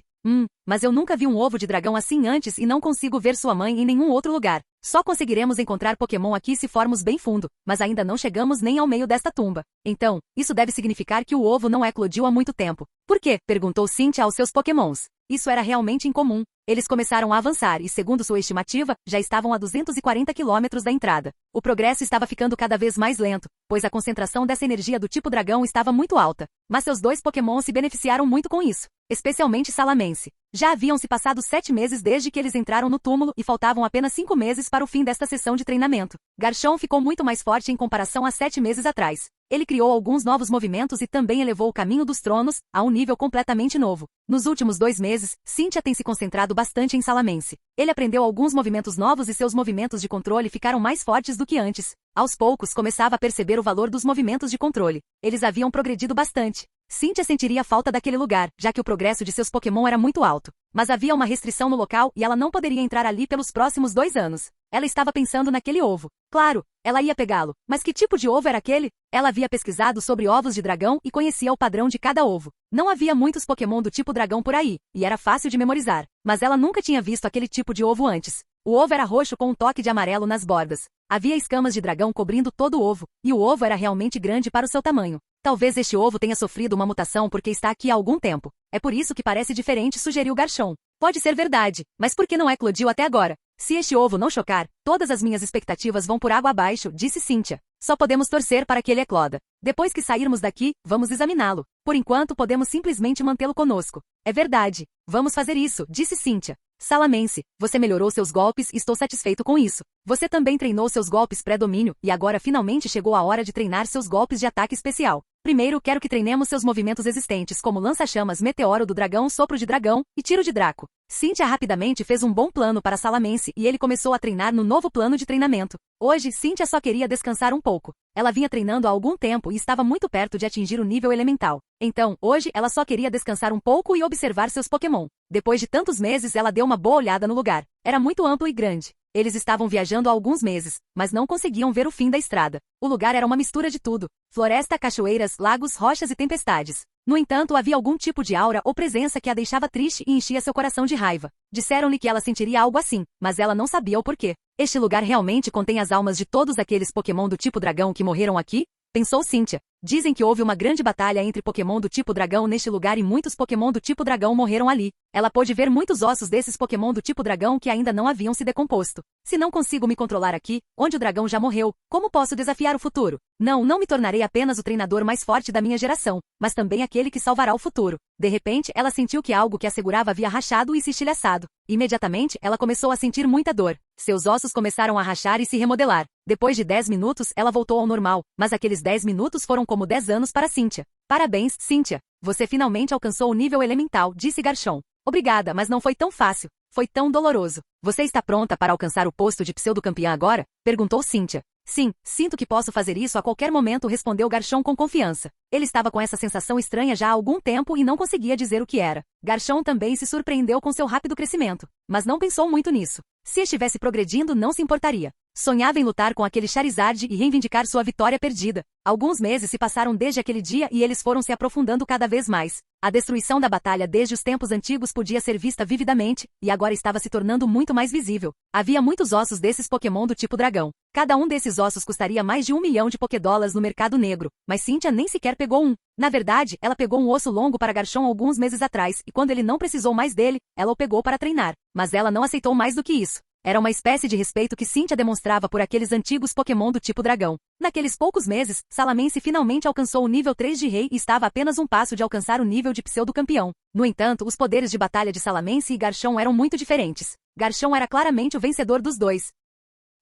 Mas eu nunca vi um ovo de dragão assim antes e não consigo ver sua mãe em nenhum outro lugar. Só conseguiremos encontrar Pokémon aqui se formos bem fundo, mas ainda não chegamos nem ao meio desta tumba. Então, isso deve significar que o ovo não eclodiu há muito tempo. Por quê? Perguntou Cynthia aos seus Pokémons. Isso era realmente incomum. Eles começaram a avançar e, segundo sua estimativa, já estavam a 240 quilômetros da entrada. O progresso estava ficando cada vez mais lento, pois a concentração dessa energia do tipo dragão estava muito alta. Mas seus dois Pokémon se beneficiaram muito com isso, especialmente Salamence. Já haviam se passado 7 meses desde que eles entraram no túmulo e faltavam apenas 5 meses para o fim desta sessão de treinamento. Garchomp ficou muito mais forte em comparação a 7 meses atrás. Ele criou alguns novos movimentos e também elevou o Caminho dos Tronos a um nível completamente novo. Nos últimos 2 meses, Cynthia tem se concentrado bastante em Salamence. Ele aprendeu alguns movimentos novos e seus movimentos de controle ficaram mais fortes do que antes. Aos poucos, começava a perceber o valor dos movimentos de controle. Eles haviam progredido bastante. Cynthia sentiria falta daquele lugar, já que o progresso de seus Pokémon era muito alto. Mas havia uma restrição no local e ela não poderia entrar ali pelos próximos 2 anos. Ela estava pensando naquele ovo. Claro, ela ia pegá-lo. Mas que tipo de ovo era aquele? Ela havia pesquisado sobre ovos de dragão e conhecia o padrão de cada ovo. Não havia muitos Pokémon do tipo dragão por aí, e era fácil de memorizar. Mas ela nunca tinha visto aquele tipo de ovo antes. O ovo era roxo com um toque de amarelo nas bordas. Havia escamas de dragão cobrindo todo o ovo, e o ovo era realmente grande para o seu tamanho. Talvez este ovo tenha sofrido uma mutação porque está aqui há algum tempo. É por isso que parece diferente, sugeriu Garchomp. Pode ser verdade, mas por que não eclodiu até agora? Se este ovo não chocar, todas as minhas expectativas vão por água abaixo, disse Cynthia. Só podemos torcer para que ele ecloda. Depois que sairmos daqui, vamos examiná-lo. Por enquanto, podemos simplesmente mantê-lo conosco. É verdade. Vamos fazer isso, disse Cynthia. Salamence, você melhorou seus golpes e estou satisfeito com isso. Você também treinou seus golpes pré-domínio e agora finalmente chegou a hora de treinar seus golpes de ataque especial. Primeiro, quero que treinemos seus movimentos existentes como lança-chamas, meteoro do dragão, sopro de dragão e tiro de Draco. Cynthia rapidamente fez um bom plano para Salamence e ele começou a treinar no novo plano de treinamento. Hoje, Cynthia só queria descansar um pouco. Ela vinha treinando há algum tempo e estava muito perto de atingir o nível elemental. Então, hoje, ela só queria descansar um pouco e observar seus Pokémon. Depois de tantos meses, ela deu uma boa olhada no lugar. Era muito amplo e grande. Eles estavam viajando há alguns meses, mas não conseguiam ver o fim da estrada. O lugar era uma mistura de tudo: floresta, cachoeiras, lagos, rochas e tempestades. No entanto, havia algum tipo de aura ou presença que a deixava triste e enchia seu coração de raiva. Disseram-lhe que ela sentiria algo assim, mas ela não sabia o porquê. Este lugar realmente contém as almas de todos aqueles Pokémon do tipo dragão que morreram aqui? Pensou Cynthia. Dizem que houve uma grande batalha entre Pokémon do tipo dragão neste lugar e muitos Pokémon do tipo dragão morreram ali. Ela pôde ver muitos ossos desses Pokémon do tipo dragão que ainda não haviam se decomposto. Se não consigo me controlar aqui, onde o dragão já morreu, como posso desafiar o futuro? Não me tornarei apenas o treinador mais forte da minha geração, mas também aquele que salvará o futuro. De repente, ela sentiu que algo que a segurava havia rachado e se estilhaçado. Imediatamente, ela começou a sentir muita dor. Seus ossos começaram a rachar e se remodelar. Depois de 10 minutos, ela voltou ao normal, mas aqueles 10 minutos foram como 10 anos para Cynthia. Parabéns, Cynthia. Você finalmente alcançou o nível elemental, disse Garchomp. Obrigada, mas não foi tão fácil. Foi tão doloroso. Você está pronta para alcançar o posto de pseudo-campeã agora? Perguntou Cynthia. Sim, sinto que posso fazer isso a qualquer momento, respondeu Garchomp com confiança. Ele estava com essa sensação estranha já há algum tempo e não conseguia dizer o que era. Garchomp também se surpreendeu com seu rápido crescimento, mas não pensou muito nisso. Se estivesse progredindo, não se importaria. Sonhava em lutar com aquele Charizard e reivindicar sua vitória perdida. Alguns meses se passaram desde aquele dia e eles foram se aprofundando cada vez mais. A destruição da batalha desde os tempos antigos podia ser vista vividamente, e agora estava se tornando muito mais visível. Havia muitos ossos desses Pokémon do tipo dragão. Cada um desses ossos custaria mais de 1 milhão de Pokédólares no mercado negro, mas Cynthia nem sequer pegou um. Na verdade, ela pegou um osso longo para Garchomp alguns meses atrás, e quando ele não precisou mais dele, ela o pegou para treinar. Mas ela não aceitou mais do que isso. Era uma espécie de respeito que Cynthia demonstrava por aqueles antigos Pokémon do tipo dragão. Naqueles poucos meses, Salamence finalmente alcançou o nível 3 de rei e estava a apenas um passo de alcançar o nível de pseudo-campeão. No entanto, os poderes de batalha de Salamence e Garchomp eram muito diferentes. Garchomp era claramente o vencedor dos dois.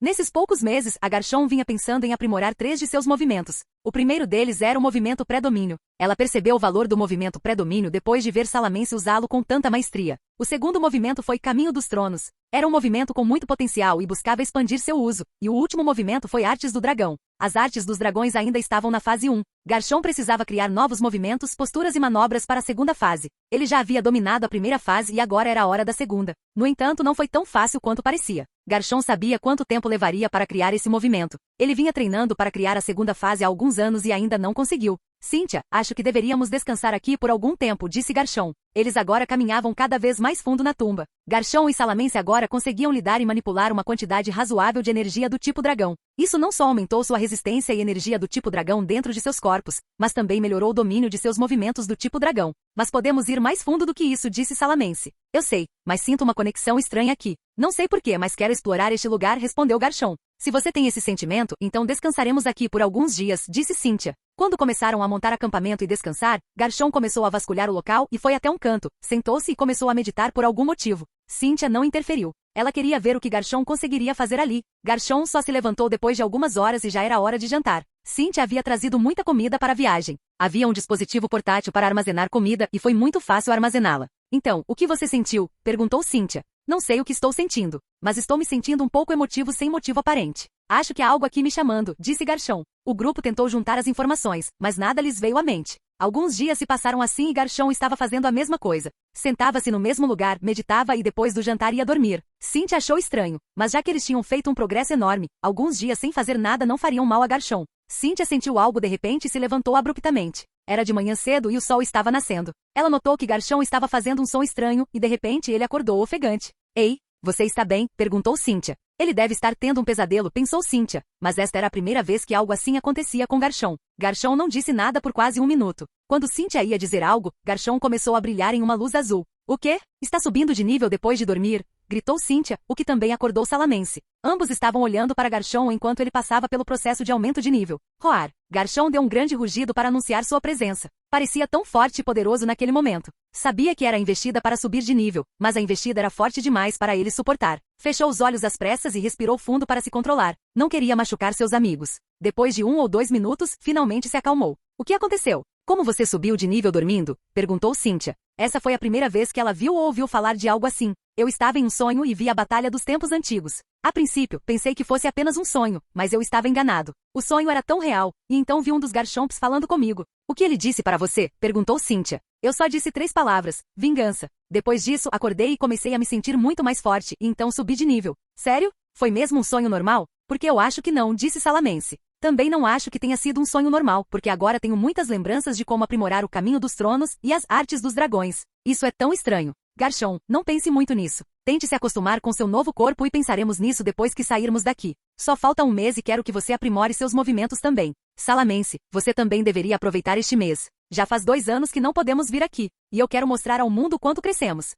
Nesses poucos meses, a Garchomp vinha pensando em aprimorar 3 de seus movimentos. O primeiro deles era o movimento pré-domínio. Ela percebeu o valor do movimento pré-domínio depois de ver Salamence usá-lo com tanta maestria. O segundo movimento foi Caminho dos Tronos. Era um movimento com muito potencial e buscava expandir seu uso. E o último movimento foi Artes do Dragão. As artes dos dragões ainda estavam na fase 1. Garchomp precisava criar novos movimentos, posturas e manobras para a segunda fase. Ele já havia dominado a primeira fase e agora era a hora da segunda. No entanto, não foi tão fácil quanto parecia. Garchomp sabia quanto tempo levaria para criar esse movimento. Ele vinha treinando para criar a segunda fase há alguns anos e ainda não conseguiu. Cynthia, acho que deveríamos descansar aqui por algum tempo, disse Garchomp. Eles agora caminhavam cada vez mais fundo na tumba. Garchomp e Salamence agora conseguiam lidar e manipular uma quantidade razoável de energia do tipo dragão. Isso não só aumentou sua resistência e energia do tipo dragão dentro de seus corpos, mas também melhorou o domínio de seus movimentos do tipo dragão. Mas podemos ir mais fundo do que isso, disse Salamence. Eu sei, mas sinto uma conexão estranha aqui. Não sei porquê, mas quero explorar este lugar, respondeu Garchomp. Se você tem esse sentimento, então descansaremos aqui por alguns dias, disse Cynthia. Quando começaram a montar acampamento e descansar, Garchomp começou a vasculhar o local e foi até um canto, sentou-se e começou a meditar por algum motivo. Cynthia não interferiu. Ela queria ver o que Garchomp conseguiria fazer ali. Garchomp só se levantou depois de algumas horas e já era hora de jantar. Cynthia havia trazido muita comida para a viagem. Havia um dispositivo portátil para armazenar comida e foi muito fácil armazená-la. Então, o que você sentiu? Perguntou Cynthia. Não sei o que estou sentindo, mas estou me sentindo um pouco emotivo sem motivo aparente. Acho que há algo aqui me chamando, disse Garchomp. O grupo tentou juntar as informações, mas nada lhes veio à mente. Alguns dias se passaram assim e Garchomp estava fazendo a mesma coisa. Sentava-se no mesmo lugar, meditava e depois do jantar ia dormir. Cynthia achou estranho, mas já que eles tinham feito um progresso enorme, alguns dias sem fazer nada não fariam mal a Garchomp. Cynthia sentiu algo de repente e se levantou abruptamente. Era de manhã cedo e o sol estava nascendo. Ela notou que Garchomp estava fazendo um som estranho e de repente ele acordou ofegante. Ei, você está bem? Perguntou Cynthia. Ele deve estar tendo um pesadelo, pensou Cynthia, mas esta era a primeira vez que algo assim acontecia com Garchomp. Garchomp não disse nada por quase 1 minuto. Quando Cynthia ia dizer algo, Garchomp começou a brilhar em uma luz azul. O quê? Está subindo de nível depois de dormir? Gritou Cynthia, o que também acordou Salamence. Ambos estavam olhando para Garchomp enquanto ele passava pelo processo de aumento de nível. Roar. Garchomp deu um grande rugido para anunciar sua presença. Parecia tão forte e poderoso naquele momento. Sabia que era a investida para subir de nível, mas a investida era forte demais para ele suportar. Fechou os olhos às pressas e respirou fundo para se controlar. Não queria machucar seus amigos. Depois de 1 ou 2 minutos, finalmente se acalmou. O que aconteceu? Como você subiu de nível dormindo? Perguntou Cynthia. Essa foi a primeira vez que ela viu ou ouviu falar de algo assim. Eu estava em um sonho e vi a batalha dos tempos antigos. A princípio, pensei que fosse apenas um sonho, mas eu estava enganado. O sonho era tão real, e então vi um dos Garchomps falando comigo. O que ele disse para você? Perguntou Cynthia. Eu só disse 3 palavras. Vingança. Depois disso, acordei e comecei a me sentir muito mais forte, e então subi de nível. Sério? Foi mesmo um sonho normal? Porque eu acho que não, disse Salamence. Também não acho que tenha sido um sonho normal, porque agora tenho muitas lembranças de como aprimorar o Caminho dos Tronos e as artes dos dragões. Isso é tão estranho. Garchomp, não pense muito nisso. Tente se acostumar com seu novo corpo e pensaremos nisso depois que sairmos daqui. Só falta um mês e quero que você aprimore seus movimentos também. Salamence, você também deveria aproveitar este mês. Já faz 2 anos que não podemos vir aqui, e eu quero mostrar ao mundo quanto crescemos.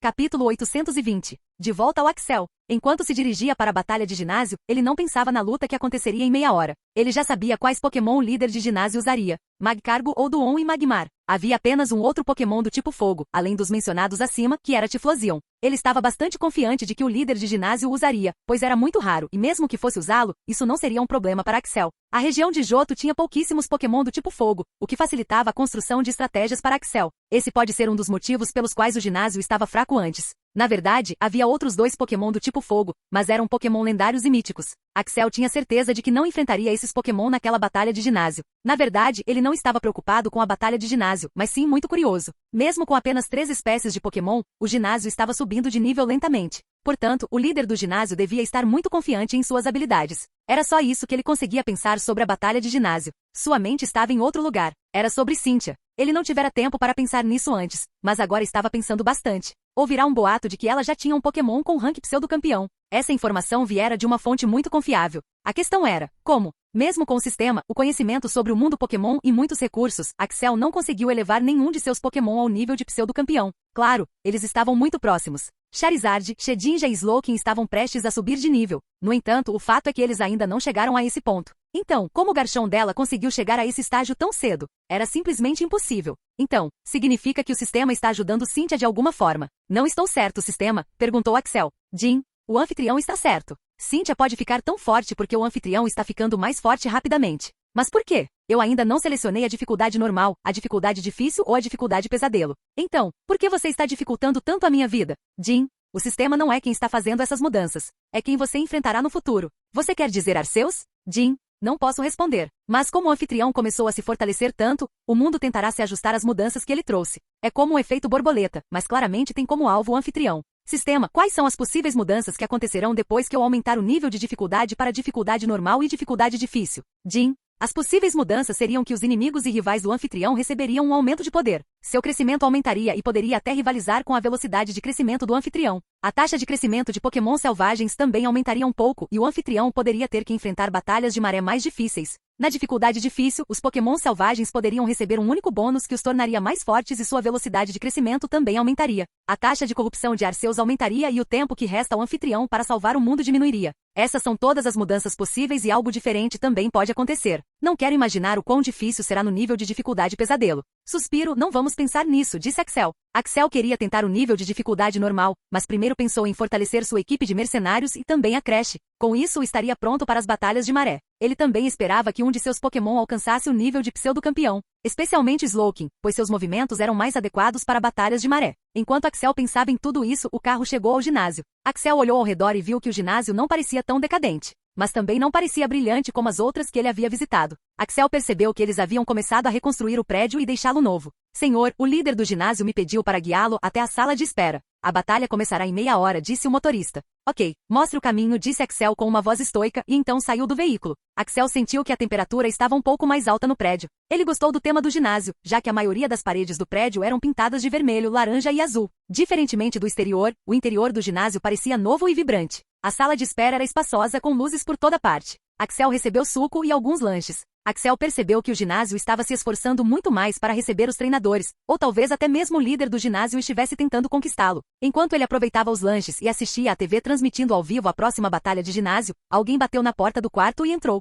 Capítulo 820. De volta ao Axel. Enquanto se dirigia para a batalha de ginásio, ele não pensava na luta que aconteceria em meia hora. Ele já sabia quais Pokémon o líder de ginásio usaria. Magcargo ou Duon e Magmar. Havia apenas um outro Pokémon do tipo fogo, além dos mencionados acima, que era Tiflosium. Ele estava bastante confiante de que o líder de ginásio o usaria, pois era muito raro, e mesmo que fosse usá-lo, isso não seria um problema para Axel. A região de Johto tinha pouquíssimos Pokémon do tipo fogo, o que facilitava a construção de estratégias para Axel. Esse pode ser um dos motivos pelos quais o ginásio estava fraco antes. Na verdade, havia outros 2 Pokémon do tipo fogo, mas eram Pokémon lendários e míticos. Axel tinha certeza de que não enfrentaria esses Pokémon naquela batalha de ginásio. Na verdade, ele não estava preocupado com a batalha de ginásio, mas sim muito curioso. Mesmo com apenas 3 espécies de Pokémon, o ginásio estava subindo de nível lentamente. Portanto, o líder do ginásio devia estar muito confiante em suas habilidades. Era só isso que ele conseguia pensar sobre a batalha de ginásio. Sua mente estava em outro lugar. Era sobre Cynthia. Ele não tivera tempo para pensar nisso antes, mas agora estava pensando bastante. Ouvirá um boato de que ela já tinha um Pokémon com rank pseudo-campeão. Essa informação viera de uma fonte muito confiável. A questão era, como? Mesmo com o sistema, o conhecimento sobre o mundo Pokémon e muitos recursos, Axel não conseguiu elevar nenhum de seus Pokémon ao nível de pseudo-campeão. Claro, eles estavam muito próximos. Charizard, Shedinja e Slowking estavam prestes a subir de nível. No entanto, o fato é que eles ainda não chegaram a esse ponto. Então, como o Garchomp dela conseguiu chegar a esse estágio tão cedo? Era simplesmente impossível. Então, significa que o sistema está ajudando Cynthia de alguma forma. Não estou certo, sistema? Perguntou Axel. Jim, o anfitrião está certo. Cynthia pode ficar tão forte porque o anfitrião está ficando mais forte rapidamente. Mas por quê? Eu ainda não selecionei a dificuldade normal, a dificuldade difícil ou a dificuldade pesadelo. Então, por que você está dificultando tanto a minha vida? Jim, o sistema não é quem está fazendo essas mudanças. É quem você enfrentará no futuro. Você quer dizer Arceus? Jim, não posso responder. Mas como o anfitrião começou a se fortalecer tanto, o mundo tentará se ajustar às mudanças que ele trouxe. É como um efeito borboleta, mas claramente tem como alvo o anfitrião. Sistema, quais são as possíveis mudanças que acontecerão depois que eu aumentar o nível de dificuldade para dificuldade normal e dificuldade difícil? Jim, as possíveis mudanças seriam que os inimigos e rivais do anfitrião receberiam um aumento de poder. Seu crescimento aumentaria e poderia até rivalizar com a velocidade de crescimento do anfitrião. A taxa de crescimento de Pokémon selvagens também aumentaria um pouco e o anfitrião poderia ter que enfrentar batalhas de maré mais difíceis. Na dificuldade difícil, os Pokémon selvagens poderiam receber um único bônus que os tornaria mais fortes e sua velocidade de crescimento também aumentaria. A taxa de corrupção de Arceus aumentaria e o tempo que resta ao anfitrião para salvar o mundo diminuiria. Essas são todas as mudanças possíveis e algo diferente também pode acontecer. Não quero imaginar o quão difícil será no nível de dificuldade pesadelo. Suspiro, não vamos pensar nisso, disse Axel. Axel queria tentar o nível de dificuldade normal, mas primeiro pensou em fortalecer sua equipe de mercenários e também a creche. Com isso, estaria pronto para as batalhas de maré. Ele também esperava que um de seus Pokémon alcançasse o nível de pseudo-campeão, especialmente Slowking, pois seus movimentos eram mais adequados para batalhas de maré. Enquanto Axel pensava em tudo isso, o carro chegou ao ginásio. Axel olhou ao redor e viu que o ginásio não parecia tão decadente, mas também não parecia brilhante como as outras que ele havia visitado. Axel percebeu que eles haviam começado a reconstruir o prédio e deixá-lo novo. Senhor, o líder do ginásio me pediu para guiá-lo até a sala de espera. A batalha começará em meia hora, disse o motorista. Ok, mostre o caminho, disse Axel com uma voz estoica e então saiu do veículo. Axel sentiu que a temperatura estava um pouco mais alta no prédio. Ele gostou do tema do ginásio, já que a maioria das paredes do prédio eram pintadas de vermelho, laranja e azul. Diferentemente do exterior, o interior do ginásio parecia novo e vibrante. A sala de espera era espaçosa com luzes por toda parte. Axel recebeu suco e alguns lanches. Axel percebeu que o ginásio estava se esforçando muito mais para receber os treinadores, ou talvez até mesmo o líder do ginásio estivesse tentando conquistá-lo. Enquanto ele aproveitava os lanches e assistia à TV transmitindo ao vivo a próxima batalha de ginásio, alguém bateu na porta do quarto e entrou.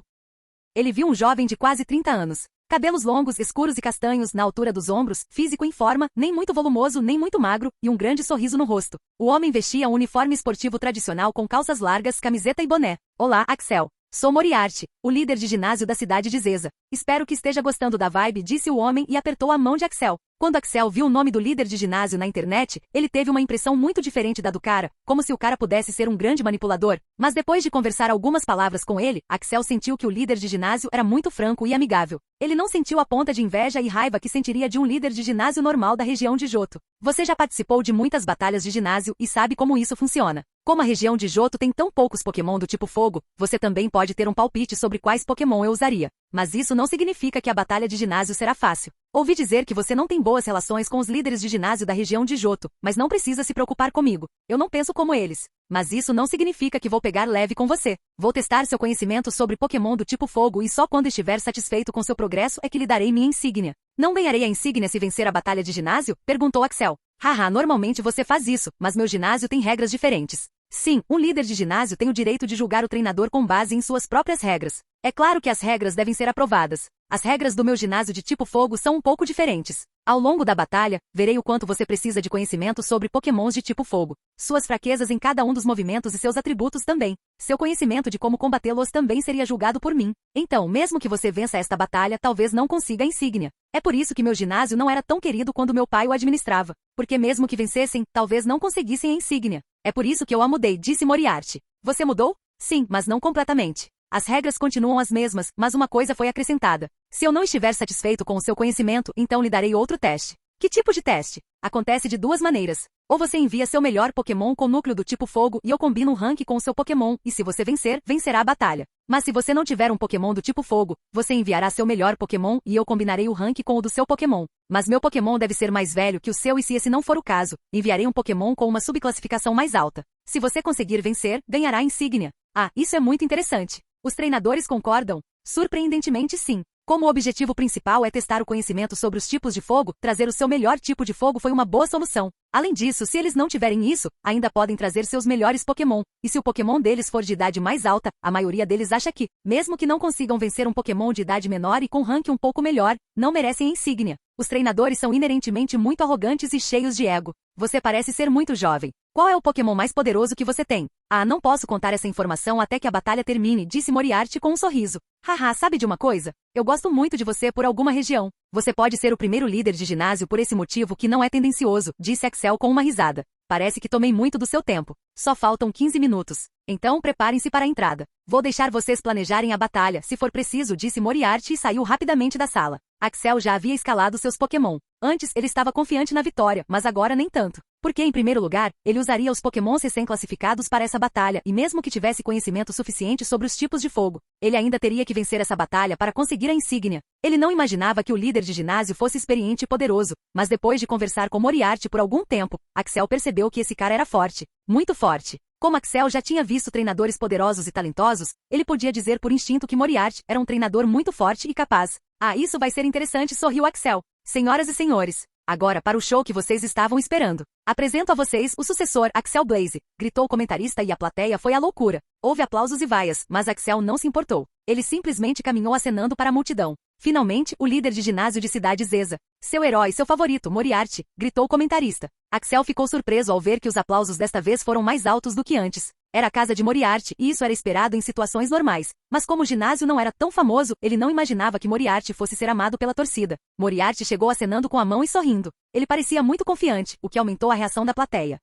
Ele viu um jovem de quase 30 anos. Cabelos longos, escuros e castanhos na altura dos ombros, físico em forma, nem muito volumoso nem muito magro, e um grande sorriso no rosto. O homem vestia um uniforme esportivo tradicional com calças largas, camiseta e boné. Olá, Axel. Sou Moriarty, o líder de ginásio da cidade de Zeza. Espero que esteja gostando da vibe, disse o homem e apertou a mão de Axel. Quando Axel viu o nome do líder de ginásio na internet, ele teve uma impressão muito diferente da do cara, como se o cara pudesse ser um grande manipulador. Mas depois de conversar algumas palavras com ele, Axel sentiu que o líder de ginásio era muito franco e amigável. Ele não sentiu a ponta de inveja e raiva que sentiria de um líder de ginásio normal da região de Johto. Você já participou de muitas batalhas de ginásio e sabe como isso funciona. Como a região de Johto tem tão poucos Pokémon do tipo fogo, você também pode ter um palpite sobre quais Pokémon eu usaria. Mas isso não significa que a batalha de ginásio será fácil. Ouvi dizer que você não tem boas relações com os líderes de ginásio da região de Johto, mas não precisa se preocupar comigo. Eu não penso como eles. Mas isso não significa que vou pegar leve com você. Vou testar seu conhecimento sobre Pokémon do tipo fogo e só quando estiver satisfeito com seu progresso é que lhe darei minha insígnia. Não ganharei a insígnia se vencer a batalha de ginásio? Perguntou Axel. Haha, normalmente você faz isso, mas meu ginásio tem regras diferentes. Sim, um líder de ginásio tem o direito de julgar o treinador com base em suas próprias regras. É claro que as regras devem ser aprovadas. As regras do meu ginásio de tipo fogo são um pouco diferentes. Ao longo da batalha, verei o quanto você precisa de conhecimento sobre pokémons de tipo fogo. Suas fraquezas em cada um dos movimentos e seus atributos também. Seu conhecimento de como combatê-los também seria julgado por mim. Então, mesmo que você vença esta batalha, talvez não consiga a insígnia. É por isso que meu ginásio não era tão querido quando meu pai o administrava. Porque mesmo que vencessem, talvez não conseguissem a insígnia. É por isso que eu a mudei, disse Moriarty. Você mudou? Sim, mas não completamente. As regras continuam as mesmas, mas uma coisa foi acrescentada. Se eu não estiver satisfeito com o seu conhecimento, então lhe darei outro teste. Que tipo de teste? Acontece de duas maneiras. Ou você envia seu melhor Pokémon com núcleo do tipo fogo e eu combino um rank com o seu Pokémon, e se você vencer, vencerá a batalha. Mas se você não tiver um Pokémon do tipo fogo, você enviará seu melhor Pokémon e eu combinarei o rank com o do seu Pokémon. Mas meu Pokémon deve ser mais velho que o seu e se esse não for o caso, enviarei um Pokémon com uma subclassificação mais alta. Se você conseguir vencer, ganhará a insígnia. Ah, isso é muito interessante. Os treinadores concordam? Surpreendentemente sim. Como o objetivo principal é testar o conhecimento sobre os tipos de fogo, trazer o seu melhor tipo de fogo foi uma boa solução. Além disso, se eles não tiverem isso, ainda podem trazer seus melhores Pokémon. E se o Pokémon deles for de idade mais alta, a maioria deles acha que, mesmo que não consigam vencer um Pokémon de idade menor e com rank um pouco melhor, não merecem a insígnia. Os treinadores são inerentemente muito arrogantes e cheios de ego. Você parece ser muito jovem. Qual é o Pokémon mais poderoso que você tem? Ah, não posso contar essa informação até que a batalha termine, disse Moriarty com um sorriso. Haha, sabe de uma coisa? Eu gosto muito de você por alguma região. Você pode ser o primeiro líder de ginásio por esse motivo que não é tendencioso, disse Axel com uma risada. Parece que tomei muito do seu tempo. Só faltam 15 minutos. Então preparem-se para a entrada. Vou deixar vocês planejarem a batalha, se for preciso, disse Moriarty e saiu rapidamente da sala. Axel já havia escalado seus Pokémon. Antes, ele estava confiante na vitória, mas agora nem tanto. Porque, em primeiro lugar, ele usaria os Pokémons recém-classificados para essa batalha, e mesmo que tivesse conhecimento suficiente sobre os tipos de fogo, ele ainda teria que vencer essa batalha para conseguir a insígnia. Ele não imaginava que o líder de ginásio fosse experiente e poderoso, mas depois de conversar com Moriarty por algum tempo, Axel percebeu que esse cara era forte. Muito forte. Como Axel já tinha visto treinadores poderosos e talentosos, ele podia dizer por instinto que Moriarty era um treinador muito forte e capaz. Ah, isso vai ser interessante, sorriu Axel. Senhoras e senhores, agora para o show que vocês estavam esperando. Apresento a vocês o sucessor, Axel Blaze, gritou o comentarista e a plateia foi à loucura. Houve aplausos e vaias, mas Axel não se importou. Ele simplesmente caminhou acenando para a multidão. Finalmente, o líder de ginásio de Cidade Zeza. Seu herói, seu favorito, Moriarty, gritou o comentarista. Axel ficou surpreso ao ver que os aplausos desta vez foram mais altos do que antes. Era a casa de Moriarty e isso era esperado em situações normais. Mas como o ginásio não era tão famoso, ele não imaginava que Moriarty fosse ser amado pela torcida. Moriarty chegou acenando com a mão e sorrindo. Ele parecia muito confiante, o que aumentou a reação da plateia.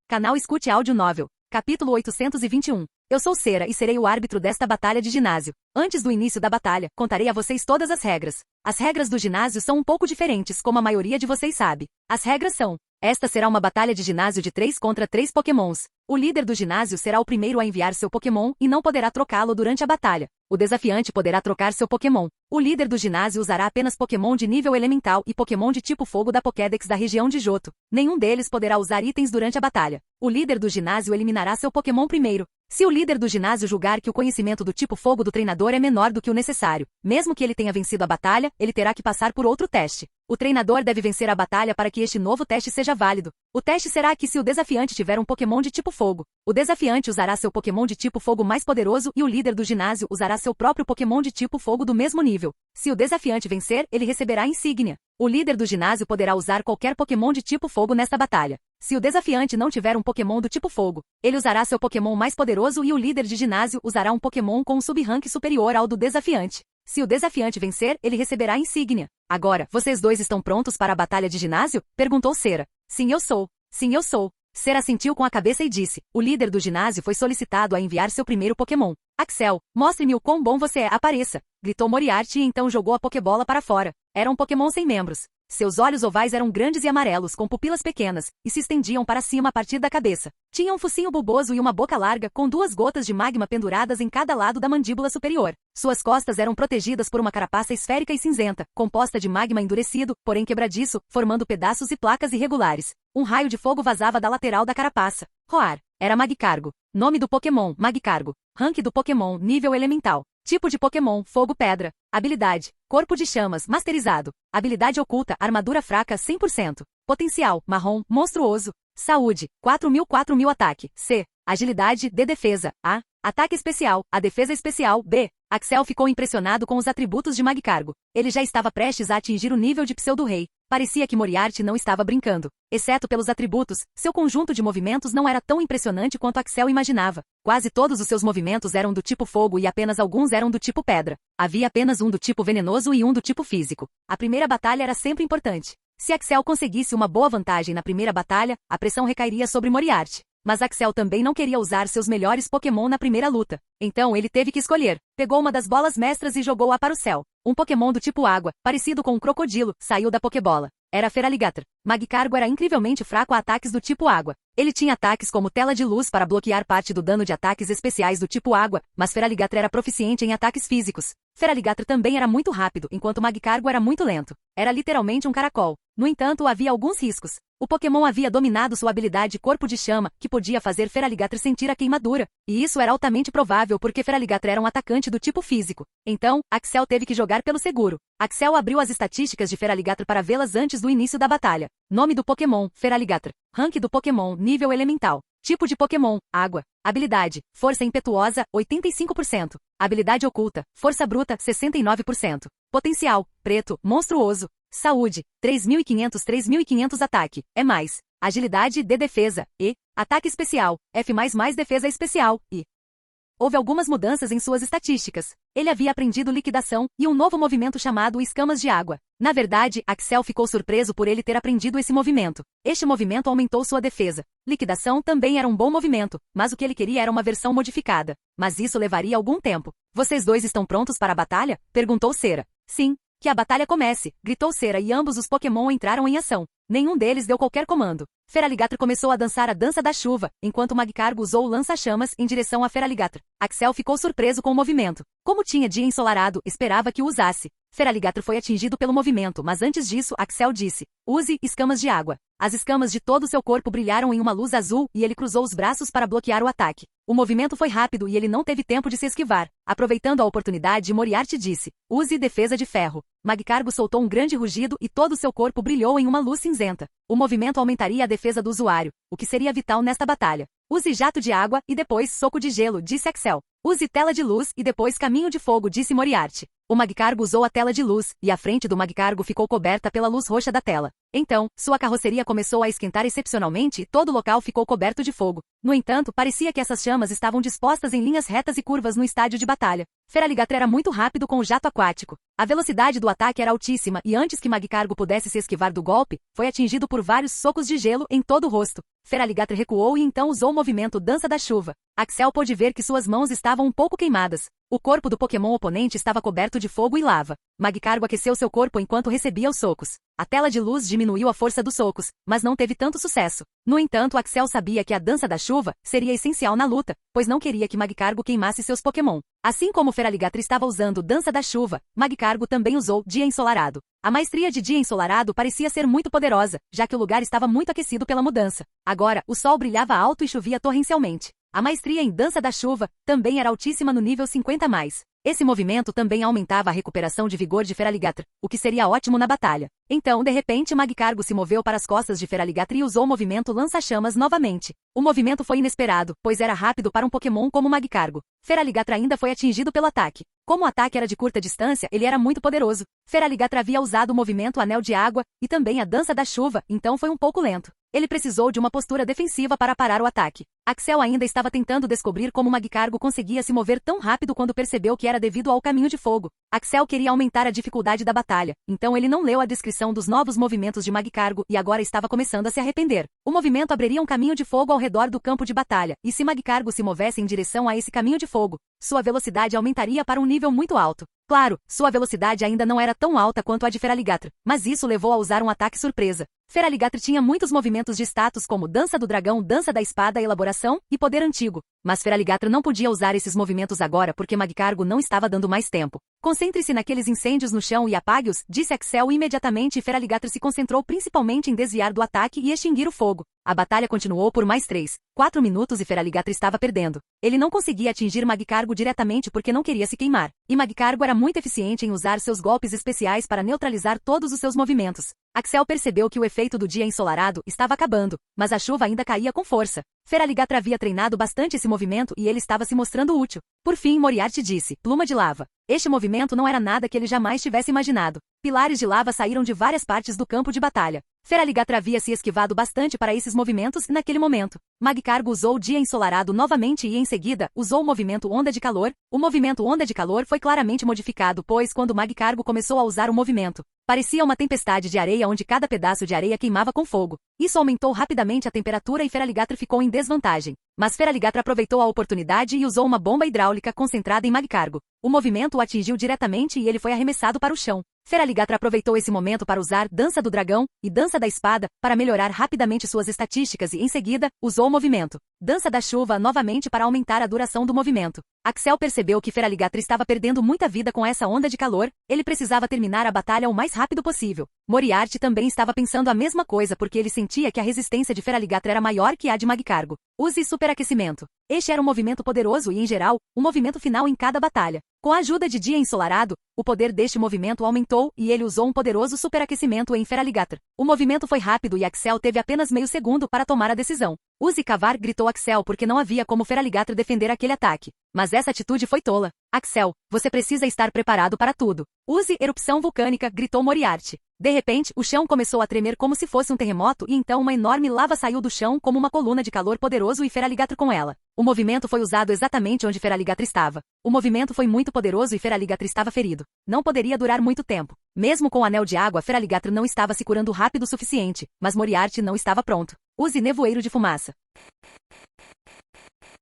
Canal Escute Áudio Novel. Capítulo 821. Eu sou Cera e serei o árbitro desta batalha de ginásio. Antes do início da batalha, contarei a vocês todas as regras. As regras do ginásio são um pouco diferentes, como a maioria de vocês sabe. As regras são: esta será uma batalha de ginásio de 3 contra 3 Pokémons. O líder do ginásio será o primeiro a enviar seu Pokémon e não poderá trocá-lo durante a batalha. O desafiante poderá trocar seu Pokémon. O líder do ginásio usará apenas Pokémon de nível elemental e Pokémon de tipo fogo da Pokédex da região de Johto. Nenhum deles poderá usar itens durante a batalha. O líder do ginásio eliminará seu Pokémon primeiro. Se o líder do ginásio julgar que o conhecimento do tipo fogo do treinador é menor do que o necessário, mesmo que ele tenha vencido a batalha, ele terá que passar por outro teste. O treinador deve vencer a batalha para que este novo teste seja válido. O teste será que se o desafiante tiver um Pokémon de tipo fogo, o desafiante usará seu Pokémon de tipo fogo mais poderoso e o líder do ginásio usará seu próprio Pokémon de tipo fogo do mesmo nível. Se o desafiante vencer, ele receberá a insígnia. O líder do ginásio poderá usar qualquer Pokémon de tipo fogo nesta batalha. Se o desafiante não tiver um Pokémon do tipo fogo, ele usará seu Pokémon mais poderoso e o líder de ginásio usará um Pokémon com um sub-rank superior ao do desafiante. Se o desafiante vencer, ele receberá a insígnia. Agora, vocês dois estão prontos para a batalha de ginásio? Perguntou Cera. Sim, eu sou. Sim, eu sou. Cera assentiu com a cabeça e disse. O líder do ginásio foi solicitado a enviar seu primeiro Pokémon. Axel, mostre-me o quão bom você é, apareça. Gritou Moriarty e então jogou a Pokébola para fora. Era um Pokémon sem membros. Seus olhos ovais eram grandes e amarelos com pupilas pequenas, e se estendiam para cima a partir da cabeça. Tinha um focinho bulboso e uma boca larga, com 2 gotas de magma penduradas em cada lado da mandíbula superior. Suas costas eram protegidas por uma carapaça esférica e cinzenta, composta de magma endurecido, porém quebradiço, formando pedaços e placas irregulares. Um raio de fogo vazava da lateral da carapaça. Roar. Era Magikargo. Nome do Pokémon, Magikargo. Rank do Pokémon, nível elemental. Tipo de Pokémon, Fogo Pedra. Habilidade, Corpo de Chamas, masterizado. Habilidade oculta, Armadura fraca 100%. Potencial, Marrom, monstruoso. Saúde, 4.000 ataque. C. Agilidade, D. Defesa. A. Ataque especial, A. Defesa especial, B. Axel ficou impressionado com os atributos de Magcargo. Ele já estava prestes a atingir o nível de pseudo-rei. Parecia que Moriarty não estava brincando. Exceto pelos atributos, seu conjunto de movimentos não era tão impressionante quanto Axel imaginava. Quase todos os seus movimentos eram do tipo fogo e apenas alguns eram do tipo pedra. Havia apenas um do tipo venenoso e um do tipo físico. A primeira batalha era sempre importante. Se Axel conseguisse uma boa vantagem na primeira batalha, a pressão recairia sobre Moriarty. Mas Axel também não queria usar seus melhores Pokémon na primeira luta. Então ele teve que escolher. Pegou uma das bolas mestras e jogou-a para o céu. Um Pokémon do tipo água, parecido com um crocodilo, saiu da Pokébola. Era Feraligatr. Magcargo era incrivelmente fraco a ataques do tipo água. Ele tinha ataques como tela de luz para bloquear parte do dano de ataques especiais do tipo água, mas Feraligatr era proficiente em ataques físicos. Feraligatr também era muito rápido, enquanto Magcargo era muito lento. Era literalmente um caracol. No entanto, havia alguns riscos. O Pokémon havia dominado sua habilidade Corpo de Chama, que podia fazer Feraligatr sentir a queimadura. E isso era altamente provável porque Feraligatr era um atacante do tipo físico. Então, Axel teve que jogar pelo seguro. Axel abriu as estatísticas de Feraligatr para vê-las antes do início da batalha. Nome do Pokémon, Feraligatr. Rank do Pokémon, nível elemental. Tipo de Pokémon, água. Habilidade, força impetuosa, 85%. Habilidade oculta, força bruta, 69%. Potencial, preto, monstruoso. Saúde, 3.500 ataque, é mais. Agilidade D defesa, E. Ataque especial, F++ defesa especial, I. Houve algumas mudanças em suas estatísticas. Ele havia aprendido liquidação e um novo movimento chamado escamas de água. Na verdade, Axel ficou surpreso por ele ter aprendido esse movimento. Este movimento aumentou sua defesa. Liquidação também era um bom movimento, mas o que ele queria era uma versão modificada. Mas isso levaria algum tempo. Vocês dois estão prontos para a batalha? Perguntou Cera. Sim. Que a batalha comece, gritou Cera e ambos os Pokémon entraram em ação. Nenhum deles deu qualquer comando. Feraligatr começou a dançar a dança da chuva, enquanto Magcargo usou o lança-chamas em direção a Feraligatr. Axel ficou surpreso com o movimento. Como tinha dia ensolarado, esperava que o usasse. Feraligatr foi atingido pelo movimento, mas antes disso, Axel disse: use escamas de água. As escamas de todo seu corpo brilharam em uma luz azul e ele cruzou os braços para bloquear o ataque. O movimento foi rápido e ele não teve tempo de se esquivar. Aproveitando a oportunidade, Moriarty disse: use defesa de ferro. Magcargo soltou um grande rugido e todo seu corpo brilhou em uma luz cinzenta. O movimento aumentaria a defesa do usuário, o que seria vital nesta batalha. Use jato de água e depois soco de gelo, disse Axel. Use tela de luz e depois caminho de fogo, disse Moriarty. O Magcargo usou a tela de luz, e a frente do Magcargo ficou coberta pela luz roxa da tela. Então, sua carroceria começou a esquentar excepcionalmente e todo o local ficou coberto de fogo. No entanto, parecia que essas chamas estavam dispostas em linhas retas e curvas no estádio de batalha. Feraligatr era muito rápido com o jato aquático. A velocidade do ataque era altíssima e antes que Magcargo pudesse se esquivar do golpe, foi atingido por vários socos de gelo em todo o rosto. Feraligatr recuou e então usou o movimento Dança da Chuva. Axel pôde ver que suas mãos estavam um pouco queimadas. O corpo do Pokémon oponente estava coberto de fogo e lava. Magcargo aqueceu seu corpo enquanto recebia os socos. A tela de luz diminuiu a força dos socos, mas não teve tanto sucesso. No entanto, Axel sabia que a Dança da Chuva seria essencial na luta, pois não queria que Magcargo queimasse seus Pokémon. Assim como Feraligatr estava usando Dança da Chuva, Magcargo também usou Dia Ensolarado. A maestria de Dia Ensolarado parecia ser muito poderosa, já que o lugar estava muito aquecido pela mudança. Agora, o sol brilhava alto e chovia torrencialmente. A maestria em Dança da Chuva também era altíssima no nível 50+. Esse movimento também aumentava a recuperação de vigor de Feraligatr, o que seria ótimo na batalha. Então, de repente, Magcargo se moveu para as costas de Feraligatr e usou o movimento Lança-Chamas novamente. O movimento foi inesperado, pois era rápido para um Pokémon como Magcargo. Feraligatr ainda foi atingido pelo ataque. Como o ataque era de curta distância, ele era muito poderoso. Feraligatr havia usado o movimento Anel de Água e também a Dança da Chuva, então foi um pouco lento. Ele precisou de uma postura defensiva para parar o ataque. Axel ainda estava tentando descobrir como Magcargo conseguia se mover tão rápido quando percebeu que era devido ao caminho de fogo. Axel queria aumentar a dificuldade da batalha, então ele não leu a descrição dos novos movimentos de Magcargo e agora estava começando a se arrepender. O movimento abriria um caminho de fogo ao redor do campo de batalha, e se Magcargo se movesse em direção a esse caminho de fogo, sua velocidade aumentaria para um nível muito alto. Claro, sua velocidade ainda não era tão alta quanto a de Feraligatr, mas isso levou a usar um ataque surpresa. Feraligatr tinha muitos movimentos de status como Dança do Dragão, Dança da Espada, Elaboração e Poder Antigo, mas Feraligatr não podia usar esses movimentos agora porque Magcargo não estava dando mais tempo. Concentre-se naqueles incêndios no chão e apague-os, disse Axel e imediatamente Feraligatr se concentrou principalmente em desviar do ataque e extinguir o fogo. A batalha continuou por mais 4 minutos e Feraligatr estava perdendo. Ele não conseguia atingir Magcargo diretamente porque não queria se queimar, e Magcargo era muito eficiente em usar seus golpes especiais para neutralizar todos os seus movimentos. Axel percebeu que o efeito do dia ensolarado estava acabando, mas a chuva ainda caía com força. Feraligatr havia treinado bastante esse movimento e ele estava se mostrando útil. Por fim, Moriarty disse, pluma de lava. Este movimento não era nada que ele jamais tivesse imaginado. Pilares de lava saíram de várias partes do campo de batalha. Feraligatr havia se esquivado bastante para esses movimentos naquele momento. Magcargo usou o dia ensolarado novamente e em seguida, usou o movimento onda de calor. O movimento onda de calor foi claramente modificado, pois quando Magcargo começou a usar o movimento, parecia uma tempestade de areia onde cada pedaço de areia queimava com fogo. Isso aumentou rapidamente a temperatura e Feraligatr ficou em desvantagem. Mas Feraligatr aproveitou a oportunidade e usou uma bomba hidráulica concentrada em Magcargo. O movimento o atingiu diretamente e ele foi arremessado para o chão. Feraligatr aproveitou esse momento para usar Dança do Dragão e Dança da Espada para melhorar rapidamente suas estatísticas e, em seguida, usou o movimento Dança da Chuva novamente para aumentar a duração do movimento. Axel percebeu que Feraligatr estava perdendo muita vida com essa onda de calor, ele precisava terminar a batalha o mais rápido possível. Moriarty também estava pensando a mesma coisa porque ele sentia que a resistência de Feraligatr era maior que a de Magcargo. Use superaquecimento. Este era um movimento poderoso e, em geral, um movimento final em cada batalha. Com a ajuda de dia ensolarado, o poder deste movimento aumentou e ele usou um poderoso superaquecimento em Feraligatr. O movimento foi rápido e Axel teve apenas meio segundo para tomar a decisão. Use cavar, gritou Axel porque não havia como Feraligatr defender aquele ataque. Mas essa atitude foi tola. Axel, você precisa estar preparado para tudo. Use erupção vulcânica, gritou Moriarty. De repente, o chão começou a tremer como se fosse um terremoto e então uma enorme lava saiu do chão como uma coluna de calor poderoso e Feraligatr com ela. O movimento foi usado exatamente onde Feraligatr estava. O movimento foi muito poderoso e Feraligatr estava ferido. Não poderia durar muito tempo. Mesmo com o anel de água, Feraligatr não estava se curando rápido o suficiente, mas Moriarty não estava pronto. Use nevoeiro de fumaça.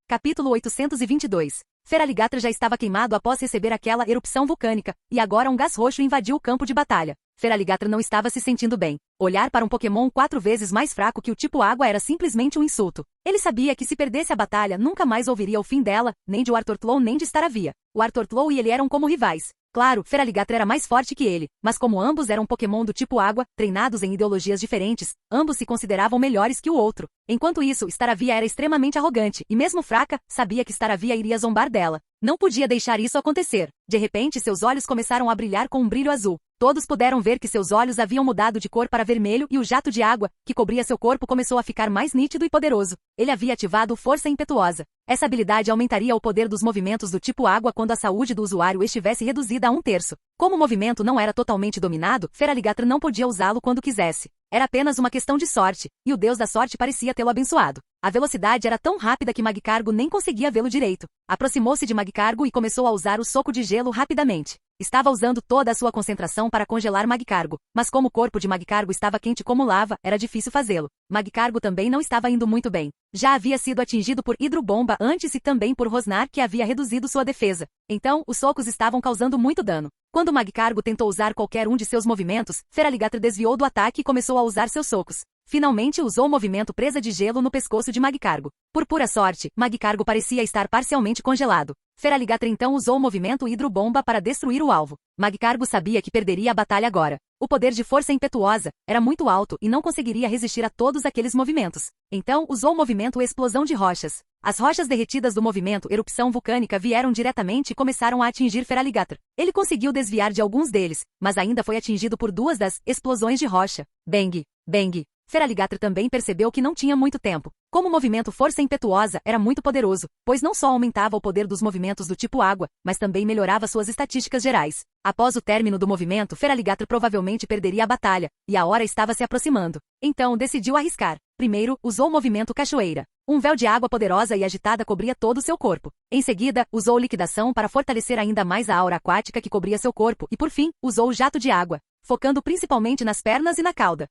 Capítulo 822. Feraligatr já estava queimado após receber aquela erupção vulcânica, e agora um gás roxo invadiu o campo de batalha. Feraligatr não estava se sentindo bem. Olhar para um Pokémon 4 vezes mais fraco que o tipo água era simplesmente um insulto. Ele sabia que se perdesse a batalha nunca mais ouviria o fim dela, nem de Wartortlow nem de Staravia. O Wartortlow e ele eram como rivais. Claro, Feraligatr era mais forte que ele, mas como ambos eram Pokémon do tipo água, treinados em ideologias diferentes, ambos se consideravam melhores que o outro. Enquanto isso, Staravia era extremamente arrogante, e mesmo fraca, sabia que Staravia iria zombar dela. Não podia deixar isso acontecer. De repente, seus olhos começaram a brilhar com um brilho azul. Todos puderam ver que seus olhos haviam mudado de cor para vermelho e o jato de água, que cobria seu corpo, começou a ficar mais nítido e poderoso. Ele havia ativado Força Impetuosa. Essa habilidade aumentaria o poder dos movimentos do tipo água quando a saúde do usuário estivesse reduzida a 1/3. Como o movimento não era totalmente dominado, Feraligatr não podia usá-lo quando quisesse. Era apenas uma questão de sorte, e o deus da sorte parecia tê-lo abençoado. A velocidade era tão rápida que Magcargo nem conseguia vê-lo direito. Aproximou-se de Magcargo e começou a usar o soco de gelo rapidamente. Estava usando toda a sua concentração para congelar Magcargo, mas como o corpo de Magcargo estava quente como lava, era difícil fazê-lo. Magcargo também não estava indo muito bem. Já havia sido atingido por hidrobomba antes e também por Rosnar, que havia reduzido sua defesa. Então, os socos estavam causando muito dano. Quando Magcargo tentou usar qualquer um de seus movimentos, Feraligatr desviou do ataque e começou a usar seus socos. Finalmente usou o movimento presa de gelo no pescoço de Magcargo. Por pura sorte, Magcargo parecia estar parcialmente congelado. Feraligatr então usou o movimento hidrobomba para destruir o alvo. Magcargo sabia que perderia a batalha agora. O poder de força impetuosa era muito alto e não conseguiria resistir a todos aqueles movimentos. Então, usou o movimento explosão de rochas. As rochas derretidas do movimento erupção vulcânica vieram diretamente e começaram a atingir Feraligatr. Ele conseguiu desviar de alguns deles, mas ainda foi atingido por duas das explosões de rocha. Bang! Bang! Feraligatr também percebeu que não tinha muito tempo. Como o movimento Força Impetuosa era muito poderoso, pois não só aumentava o poder dos movimentos do tipo água, mas também melhorava suas estatísticas gerais. Após o término do movimento, Feraligatr provavelmente perderia a batalha, e a hora estava se aproximando. Então, decidiu arriscar. Primeiro, usou o movimento Cachoeira. Um véu de água poderosa e agitada cobria todo o seu corpo. Em seguida, usou Liquidação para fortalecer ainda mais a aura aquática que cobria seu corpo e, por fim, usou o Jato de Água, focando principalmente nas pernas e na cauda.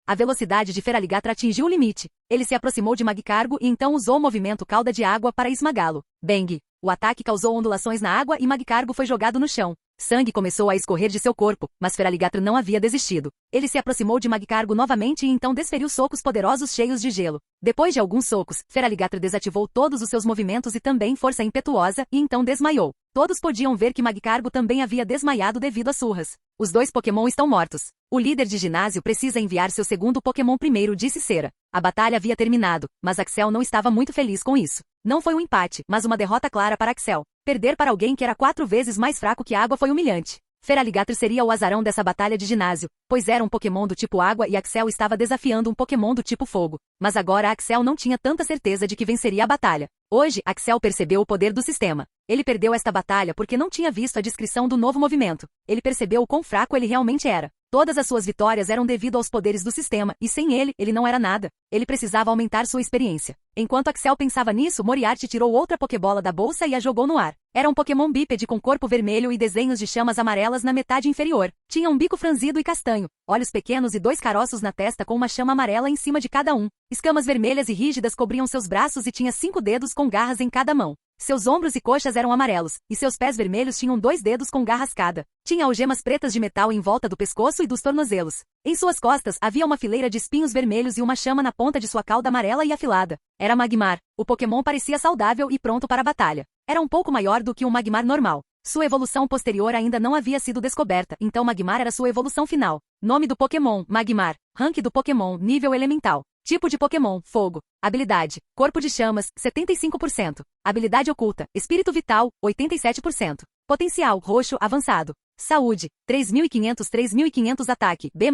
A velocidade de Feraligatr atingiu o limite. Ele se aproximou de Magcargo e então usou o movimento Cauda de Água para esmagá-lo. Bang! O ataque causou ondulações na água e Magcargo foi jogado no chão. Sangue começou a escorrer de seu corpo, mas Feraligatr não havia desistido. Ele se aproximou de Magcargo novamente e então desferiu socos poderosos cheios de gelo. Depois de alguns socos, Feraligatr desativou todos os seus movimentos e também força impetuosa, e então desmaiou. Todos podiam ver que Magcargo também havia desmaiado devido às surras. Os dois Pokémon estão mortos. O líder de ginásio precisa enviar seu segundo Pokémon primeiro, disse Cera. A batalha havia terminado, mas Axel não estava muito feliz com isso. Não foi um empate, mas uma derrota clara para Axel. Perder para alguém que era 4 vezes mais fraco que a água foi humilhante. Feraligatr seria o azarão dessa batalha de ginásio, pois era um Pokémon do tipo água e Axel estava desafiando um Pokémon do tipo fogo. Mas agora Axel não tinha tanta certeza de que venceria a batalha. Hoje, Axel percebeu o poder do sistema. Ele perdeu esta batalha porque não tinha visto a descrição do novo movimento. Ele percebeu o quão fraco ele realmente era. Todas as suas vitórias eram devido aos poderes do sistema, e sem ele não era nada. Ele precisava aumentar sua experiência. Enquanto Axel pensava nisso, Moriarty tirou outra Pokébola da bolsa e a jogou no ar. Era um Pokémon bípede com corpo vermelho e desenhos de chamas amarelas na metade inferior. Tinha um bico franzido e castanho, olhos pequenos e 2 caroços na testa com uma chama amarela em cima de cada um. Escamas vermelhas e rígidas cobriam seus braços e tinha 5 dedos com garras em cada mão. Seus ombros e coxas eram amarelos, e seus pés vermelhos tinham 2 dedos com garras cada. Tinha algemas pretas de metal em volta do pescoço e dos tornozelos. Em suas costas havia uma fileira de espinhos vermelhos e uma chama na ponta de sua cauda amarela e afilada. Era Magmar. O Pokémon parecia saudável e pronto para a batalha. Era um pouco maior do que um Magmar normal. Sua evolução posterior ainda não havia sido descoberta, então Magmar era sua evolução final. Nome do Pokémon, Magmar. Rank do Pokémon, nível elemental. Tipo de Pokémon, fogo. Habilidade, corpo de chamas, 75%. Habilidade oculta, espírito vital, 87%. Potencial, roxo, avançado. Saúde, 3.500 ataque, B+.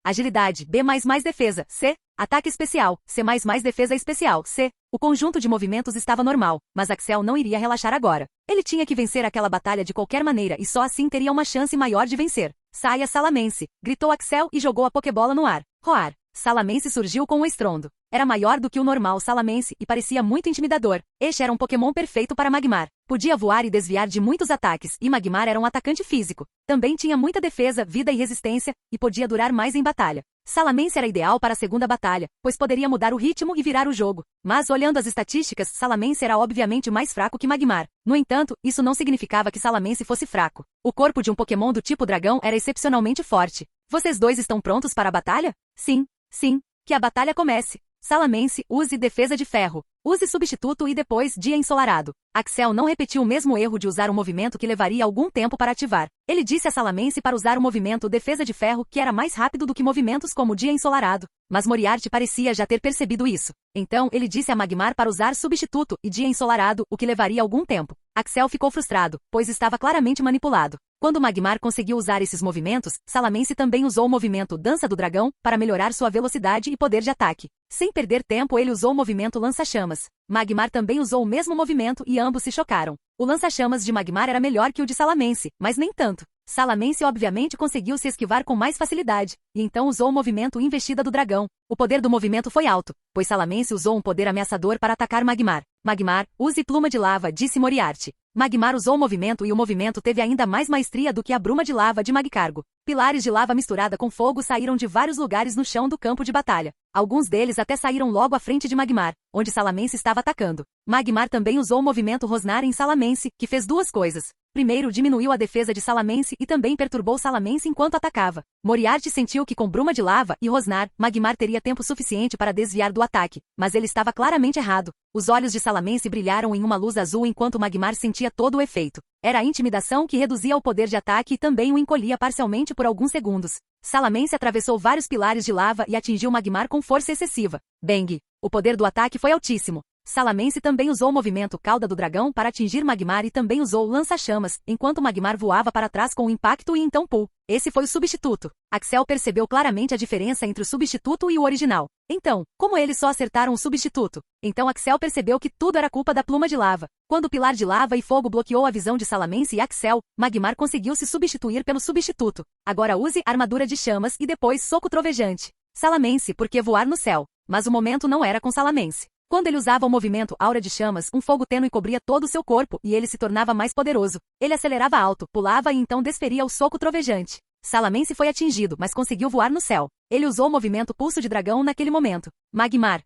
Agilidade, B++ defesa, C. Ataque especial, C++ defesa especial, C. O conjunto de movimentos estava normal, mas Axel não iria relaxar agora. Ele tinha que vencer aquela batalha de qualquer maneira e só assim teria uma chance maior de vencer. Saia Salamence, gritou Axel e jogou a Pokébola no ar. Roar. Salamence surgiu com um estrondo. Era maior do que o normal Salamence e parecia muito intimidador. Este era um Pokémon perfeito para Magmar. Podia voar e desviar de muitos ataques, e Magmar era um atacante físico. Também tinha muita defesa, vida e resistência, e podia durar mais em batalha. Salamence era ideal para a segunda batalha, pois poderia mudar o ritmo e virar o jogo. Mas olhando as estatísticas, Salamence era obviamente mais fraco que Magmar. No entanto, isso não significava que Salamence fosse fraco. O corpo de um Pokémon do tipo dragão era excepcionalmente forte. Vocês dois estão prontos para a batalha? Sim. Sim, que a batalha comece. Salamence, use defesa de ferro. Use substituto e depois dia ensolarado. Axel não repetiu o mesmo erro de usar um movimento que levaria algum tempo para ativar. Ele disse a Salamence para usar o movimento defesa de ferro que era mais rápido do que movimentos como dia ensolarado. Mas Moriarty parecia já ter percebido isso. Então ele disse a Magmar para usar substituto e dia ensolarado, o que levaria algum tempo. Axel ficou frustrado, pois estava claramente manipulado. Quando Magmar conseguiu usar esses movimentos, Salamence também usou o movimento Dança do Dragão para melhorar sua velocidade e poder de ataque. Sem perder tempo, ele usou o movimento Lança-Chamas. Magmar também usou o mesmo movimento e ambos se chocaram. O lança-chamas de Magmar era melhor que o de Salamence, mas nem tanto. Salamence obviamente conseguiu se esquivar com mais facilidade, e então usou o movimento Investida do Dragão. O poder do movimento foi alto, pois Salamence usou um poder ameaçador para atacar Magmar. Magmar, use Pluma de Lava, disse Moriarty. Magmar usou o movimento e o movimento teve ainda mais maestria do que a Bruma de Lava de Magcargo. Pilares de lava misturada com fogo saíram de vários lugares no chão do campo de batalha. Alguns deles até saíram logo à frente de Magmar, onde Salamence estava atacando. Magmar também usou o movimento Rosnar em Salamence, que fez duas coisas. Primeiro, diminuiu a defesa de Salamence e também perturbou Salamence enquanto atacava. Moriarty sentiu que com Bruma de Lava e Rosnar, Magmar teria tempo suficiente para desviar do ataque, mas ele estava claramente errado. Os olhos de Salamence brilharam em uma luz azul enquanto Magmar sentia todo o efeito. Era a intimidação que reduzia o poder de ataque e também o encolhia parcialmente por alguns segundos. Salamence atravessou vários pilares de lava e atingiu Magmar com força excessiva. Bang! O poder do ataque foi altíssimo. Salamence também usou o movimento Cauda do Dragão para atingir Magmar e também usou o Lança-Chamas, enquanto Magmar voava para trás com o impacto e então Pull. Esse foi o substituto. Axel percebeu claramente a diferença entre o substituto e o original. Então, como eles só acertaram o substituto? Então Axel percebeu que tudo era culpa da Pluma de Lava. Quando o pilar de lava e fogo bloqueou a visão de Salamence e Axel, Magmar conseguiu se substituir pelo substituto. Agora use Armadura de Chamas e depois Soco Trovejante. Salamence, porque voar no céu. Mas o momento não era com Salamence. Quando ele usava o movimento Aura de Chamas, um fogo tênue cobria todo o seu corpo e ele se tornava mais poderoso. Ele acelerava alto, pulava e então desferia o soco trovejante. Salamence foi atingido, mas conseguiu voar no céu. Ele usou o movimento Pulso de Dragão naquele momento. Magmar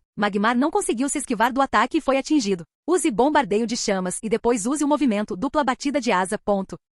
não conseguiu se esquivar do ataque e foi atingido. Use Bombardeio de Chamas e depois use o movimento Dupla Batida de Asa.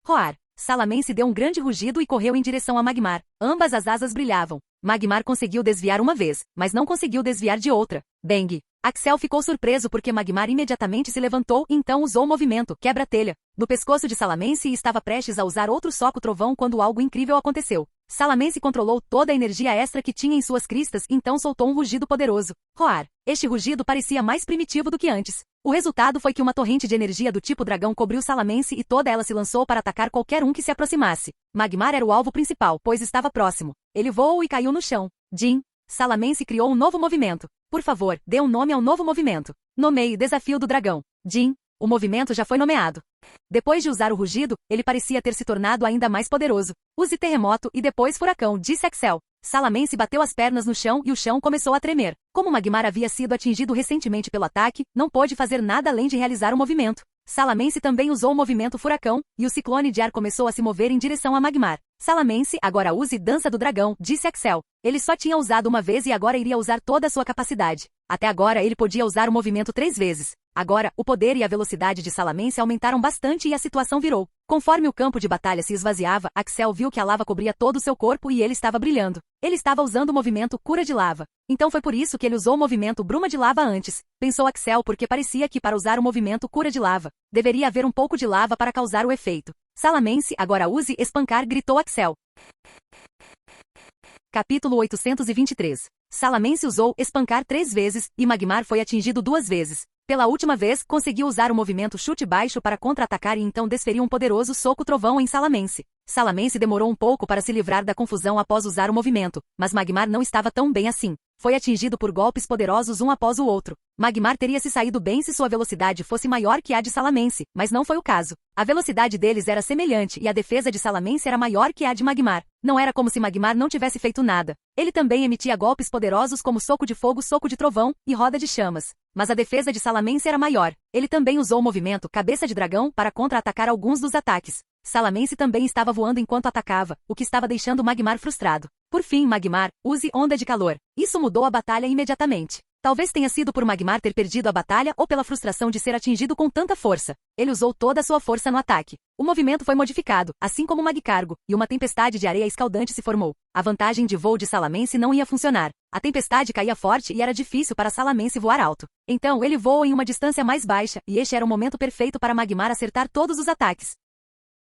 Roar. Salamence deu um grande rugido e correu em direção a Magmar. Ambas as asas brilhavam. Magmar conseguiu desviar uma vez, mas não conseguiu desviar de outra. Bang! Axel ficou surpreso porque Magmar imediatamente se levantou e então usou o movimento Quebra-Telha. No pescoço de Salamence e estava prestes a usar outro soco trovão quando algo incrível aconteceu. Salamence controlou toda a energia extra que tinha em suas cristas e então soltou um rugido poderoso. Roar. Este rugido parecia mais primitivo do que antes. O resultado foi que uma torrente de energia do tipo dragão cobriu Salamence e toda ela se lançou para atacar qualquer um que se aproximasse. Magmar era o alvo principal, pois estava próximo. Ele voou e caiu no chão. Jin. Salamence criou um novo movimento. Por favor, dê um nome ao novo movimento. Nomeie Desafio do Dragão. Jin. O movimento já foi nomeado. Depois de usar o rugido, ele parecia ter se tornado ainda mais poderoso. Use terremoto e depois furacão, disse Axel. Salamence bateu as pernas no chão e o chão começou a tremer. Como Magmar havia sido atingido recentemente pelo ataque, não pôde fazer nada além de realizar o movimento. Salamence também usou o movimento furacão, e o ciclone de ar começou a se mover em direção a Magmar. Salamence, agora use Dança do Dragão, disse Axel. Ele só tinha usado uma vez e agora iria usar toda a sua capacidade. Até agora ele podia usar o movimento 3 vezes. Agora, o poder e a velocidade de Salamence aumentaram bastante e a situação virou. Conforme o campo de batalha se esvaziava, Axel viu que a lava cobria todo o seu corpo e ele estava brilhando. Ele estava usando o movimento Cura de Lava. Então foi por isso que ele usou o movimento Bruma de Lava antes. Pensou Axel porque parecia que para usar o movimento Cura de Lava, deveria haver um pouco de lava para causar o efeito. Salamence, agora use Espancar, gritou Axel. Capítulo 823. Salamence usou Espancar 3 vezes, e Magmar foi atingido 2 vezes. Pela última vez, conseguiu usar o movimento Chute Baixo para contra-atacar e então desferiu um poderoso soco trovão em Salamence. Salamence demorou um pouco para se livrar da confusão após usar o movimento, mas Magmar não estava tão bem assim. Foi atingido por golpes poderosos um após o outro. Magmar teria se saído bem se sua velocidade fosse maior que a de Salamence, mas não foi o caso. A velocidade deles era semelhante e a defesa de Salamence era maior que a de Magmar. Não era como se Magmar não tivesse feito nada. Ele também emitia golpes poderosos como soco de fogo, soco de trovão e roda de chamas. Mas a defesa de Salamence era maior. Ele também usou o movimento Cabeça de Dragão para contra-atacar alguns dos ataques. Salamence também estava voando enquanto atacava, o que estava deixando Magmar frustrado. Por fim, Magmar, use Onda de Calor. Isso mudou a batalha imediatamente. Talvez tenha sido por Magmar ter perdido a batalha ou pela frustração de ser atingido com tanta força. Ele usou toda a sua força no ataque. O movimento foi modificado, assim como o Magcargo, e uma tempestade de areia escaldante se formou. A vantagem de voo de Salamence não ia funcionar. A tempestade caía forte e era difícil para Salamence voar alto. Então ele voou em uma distância mais baixa, e este era o momento perfeito para Magmar acertar todos os ataques.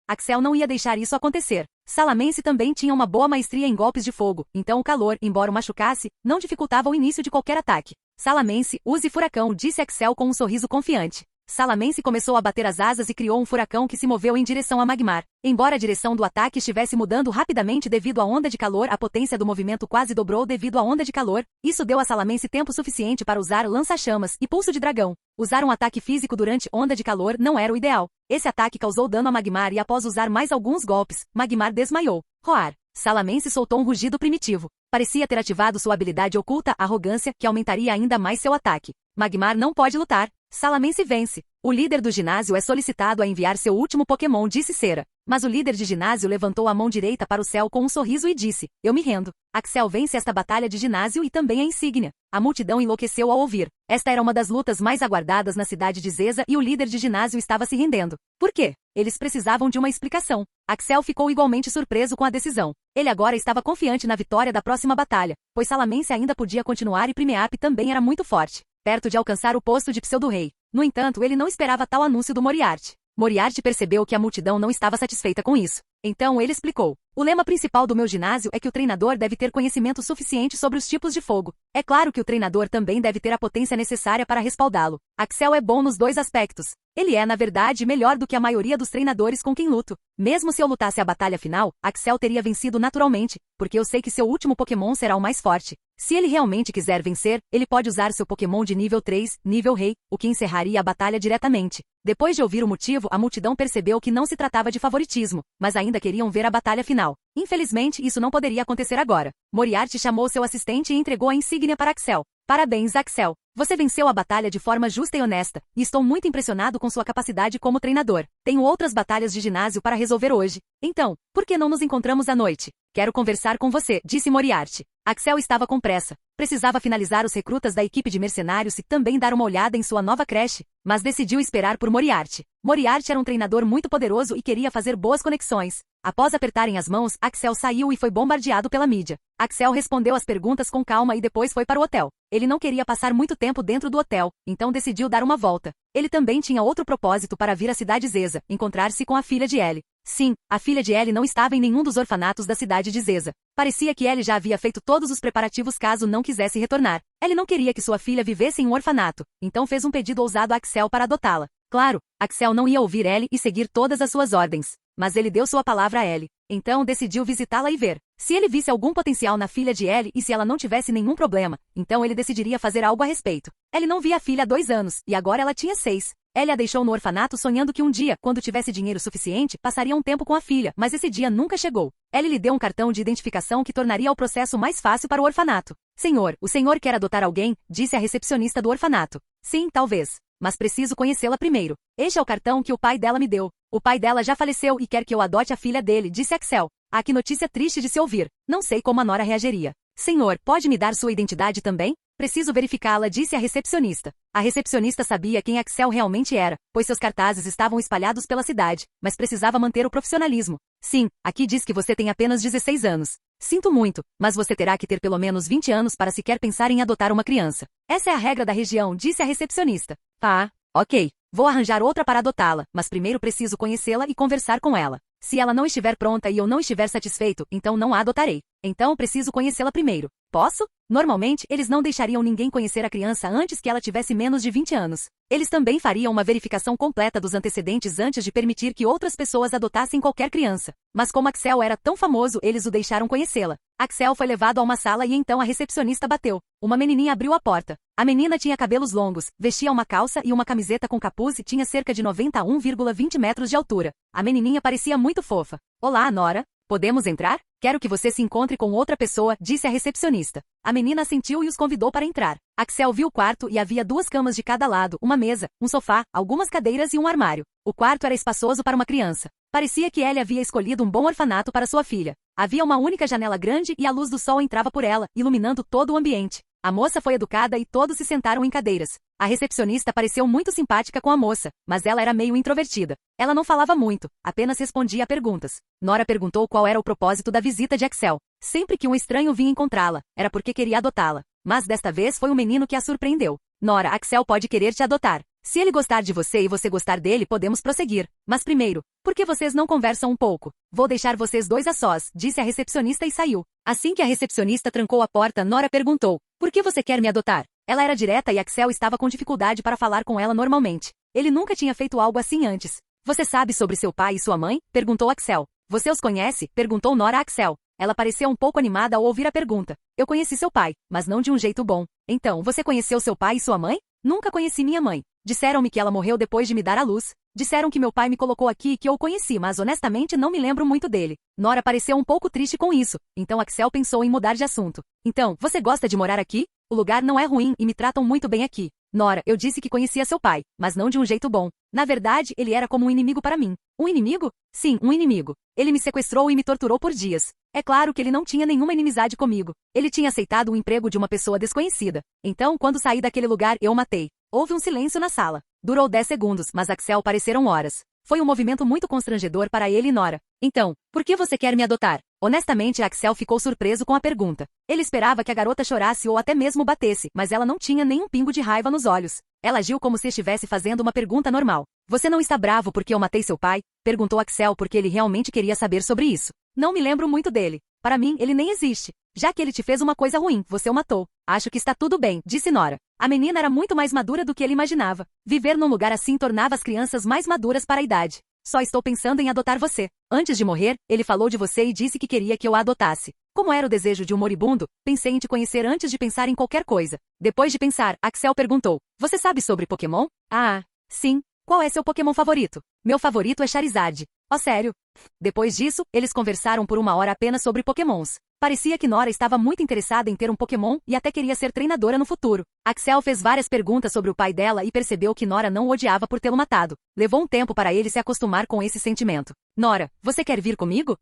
Axel não ia deixar isso acontecer. Salamence também tinha uma boa maestria em golpes de fogo, então o calor, embora o machucasse, não dificultava o início de qualquer ataque. Salamence, use furacão, disse Axel com um sorriso confiante. Salamence começou a bater as asas e criou um furacão que se moveu em direção a Magmar. Embora a direção do ataque estivesse mudando rapidamente devido à onda de calor, a potência do movimento quase dobrou devido à onda de calor. Isso deu a Salamence tempo suficiente para usar lança-chamas e pulso de dragão. Usar um ataque físico durante onda de calor não era o ideal. Esse ataque causou dano a Magmar e após usar mais alguns golpes, Magmar desmaiou. Roar. Salamence soltou um rugido primitivo. Parecia ter ativado sua habilidade oculta, arrogância, que aumentaria ainda mais seu ataque. Magmar não pode lutar. Salamence vence. O líder do ginásio é solicitado a enviar seu último Pokémon, disse Cera. Mas o líder de ginásio levantou a mão direita para o céu com um sorriso e disse: eu me rendo. Axel vence esta batalha de ginásio e também a insígnia. A multidão enlouqueceu ao ouvir. Esta era uma das lutas mais aguardadas na cidade de Zeza e o líder de ginásio estava se rendendo. Por quê? Eles precisavam de uma explicação. Axel ficou igualmente surpreso com a decisão. Ele agora estava confiante na vitória da próxima batalha, pois Salamence ainda podia continuar e Primeape também era muito forte, perto de alcançar o posto de pseudo-rei. No entanto, ele não esperava tal anúncio do Moriarty. Moriarty percebeu que a multidão não estava satisfeita com isso. Então ele explicou: o lema principal do meu ginásio é que o treinador deve ter conhecimento suficiente sobre os tipos de fogo. É claro que o treinador também deve ter a potência necessária para respaldá-lo. Axel é bom nos 2 aspectos. Ele é, na verdade, melhor do que a maioria dos treinadores com quem luto. Mesmo se eu lutasse a batalha final, Axel teria vencido naturalmente, porque eu sei que seu último Pokémon será o mais forte. Se ele realmente quiser vencer, ele pode usar seu Pokémon de nível 3, nível Rei, o que encerraria a batalha diretamente. Depois de ouvir o motivo, a multidão percebeu que não se tratava de favoritismo, mas ainda queriam ver a batalha final. Infelizmente, isso não poderia acontecer agora. Moriarty chamou seu assistente e entregou a insígnia para Axel. Parabéns, Axel. Você venceu a batalha de forma justa e honesta, e estou muito impressionado com sua capacidade como treinador. Tenho outras batalhas de ginásio para resolver hoje. Então, por que não nos encontramos à noite? Quero conversar com você, disse Moriarty. Axel estava com pressa. Precisava finalizar os recrutas da equipe de mercenários e também dar uma olhada em sua nova creche, mas decidiu esperar por Moriarty. Moriarty era um treinador muito poderoso e queria fazer boas conexões. Após apertarem as mãos, Axel saiu e foi bombardeado pela mídia. Axel respondeu as perguntas com calma e depois foi para o hotel. Ele não queria passar muito tempo dentro do hotel, então decidiu dar uma volta. Ele também tinha outro propósito para vir à cidade Zeza, encontrar-se com a filha de Ellie. Sim, a filha de Ellie não estava em nenhum dos orfanatos da cidade de Zeza. Parecia que Ellie já havia feito todos os preparativos caso não quisesse retornar. Ellie não queria que sua filha vivesse em um orfanato, então fez um pedido ousado a Axel para adotá-la. Claro, Axel não ia ouvir Ellie e seguir todas as suas ordens, mas ele deu sua palavra a Ellie. Então decidiu visitá-la e ver se ele visse algum potencial na filha de Ellie e se ela não tivesse nenhum problema, então ele decidiria fazer algo a respeito. Ellie não via a filha há 2 anos, e agora ela tinha 6. Ellie a deixou no orfanato sonhando que um dia, quando tivesse dinheiro suficiente, passaria um tempo com a filha, mas esse dia nunca chegou. Ellie lhe deu um cartão de identificação que tornaria o processo mais fácil para o orfanato. Senhor, o senhor quer adotar alguém? Disse a recepcionista do orfanato. Sim, talvez. Mas preciso conhecê-la primeiro. Este é o cartão que o pai dela me deu. O pai dela já faleceu e quer que eu adote a filha dele, disse Axel. Ah, que notícia triste de se ouvir. Não sei como a Nora reagiria. Senhor, pode me dar sua identidade também? Preciso verificá-la, disse a recepcionista. A recepcionista sabia quem Axel realmente era, pois seus cartazes estavam espalhados pela cidade, mas precisava manter o profissionalismo. Sim, aqui diz que você tem apenas 16 anos. Sinto muito, mas você terá que ter pelo menos 20 anos para sequer pensar em adotar uma criança. Essa é a regra da região, disse a recepcionista. Ah, ok. Vou arranjar outra para adotá-la, mas primeiro preciso conhecê-la e conversar com ela. Se ela não estiver pronta e eu não estiver satisfeito, então não a adotarei. Então preciso conhecê-la primeiro. Posso? Normalmente, eles não deixariam ninguém conhecer a criança antes que ela tivesse menos de 20 anos. Eles também fariam uma verificação completa dos antecedentes antes de permitir que outras pessoas adotassem qualquer criança. Mas como Axel era tão famoso, eles o deixaram conhecê-la. Axel foi levado a uma sala e então a recepcionista bateu. Uma menininha abriu a porta. A menina tinha cabelos longos, vestia uma calça e uma camiseta com capuz e tinha cerca de 91,20 metros de altura. A menininha parecia muito fofa. Olá, Nora. Podemos entrar? Quero que você se encontre com outra pessoa, disse a recepcionista. A menina assentiu e os convidou para entrar. Axel viu o quarto e havia 2 camas de cada lado, uma mesa, um sofá, algumas cadeiras e um armário. O quarto era espaçoso para uma criança. Parecia que Ellie havia escolhido um bom orfanato para sua filha. Havia uma única janela grande e a luz do sol entrava por ela, iluminando todo o ambiente. A moça foi educada e todos se sentaram em cadeiras. A recepcionista pareceu muito simpática com a moça, mas ela era meio introvertida. Ela não falava muito, apenas respondia a perguntas. Nora perguntou qual era o propósito da visita de Axel. Sempre que um estranho vinha encontrá-la, era porque queria adotá-la. Mas desta vez foi um menino que a surpreendeu. Nora, Axel pode querer te adotar. Se ele gostar de você e você gostar dele, podemos prosseguir. Mas primeiro, por que vocês não conversam um pouco? Vou deixar vocês 2 a sós, disse a recepcionista e saiu. Assim que a recepcionista trancou a porta, Nora perguntou, por que você quer me adotar? Ela era direta e Axel estava com dificuldade para falar com ela normalmente. Ele nunca tinha feito algo assim antes. Você sabe sobre seu pai e sua mãe? Perguntou Axel. Você os conhece? Perguntou Nora a Axel. Ela pareceu um pouco animada ao ouvir a pergunta. Eu conheci seu pai, mas não de um jeito bom. Então, você conheceu seu pai e sua mãe? Nunca conheci minha mãe. Disseram-me que ela morreu depois de me dar à luz. Disseram que meu pai me colocou aqui e que eu o conheci, mas honestamente não me lembro muito dele. Nora pareceu um pouco triste com isso, então Axel pensou em mudar de assunto. Então, você gosta de morar aqui? O lugar não é ruim e me tratam muito bem aqui. Nora, eu disse que conhecia seu pai, mas não de um jeito bom. Na verdade, ele era como um inimigo para mim. Um inimigo? Sim, um inimigo. Ele me sequestrou e me torturou por dias. É claro que ele não tinha nenhuma inimizade comigo. Ele tinha aceitado o emprego de uma pessoa desconhecida. Então, quando saí daquele lugar, eu o matei. Houve um silêncio na sala. Durou 10 segundos, mas Axel pareceram horas. Foi um movimento muito constrangedor para ele e Nora. Então, por que você quer me adotar? Honestamente, Axel ficou surpreso com a pergunta. Ele esperava que a garota chorasse ou até mesmo batesse, mas ela não tinha nem um pingo de raiva nos olhos. Ela agiu como se estivesse fazendo uma pergunta normal. Você não está bravo porque eu matei seu pai? Perguntou Axel porque ele realmente queria saber sobre isso. Não me lembro muito dele. Para mim, ele nem existe. Já que ele te fez uma coisa ruim, você o matou. Acho que está tudo bem, disse Nora. A menina era muito mais madura do que ele imaginava. Viver num lugar assim tornava as crianças mais maduras para a idade. Só estou pensando em adotar você. Antes de morrer, ele falou de você e disse que queria que eu a adotasse. Como era o desejo de um moribundo, pensei em te conhecer antes de pensar em qualquer coisa. Depois de pensar, Axel perguntou, você sabe sobre Pokémon? Ah, sim. Qual é seu Pokémon favorito? Meu favorito é Charizard. Oh, sério? Depois disso, eles conversaram por 1 hora apenas sobre Pokémons. Parecia que Nora estava muito interessada em ter um Pokémon e até queria ser treinadora no futuro. Axel fez várias perguntas sobre o pai dela e percebeu que Nora não o odiava por tê-lo matado. Levou um tempo para ele se acostumar com esse sentimento. Nora, você quer vir comigo?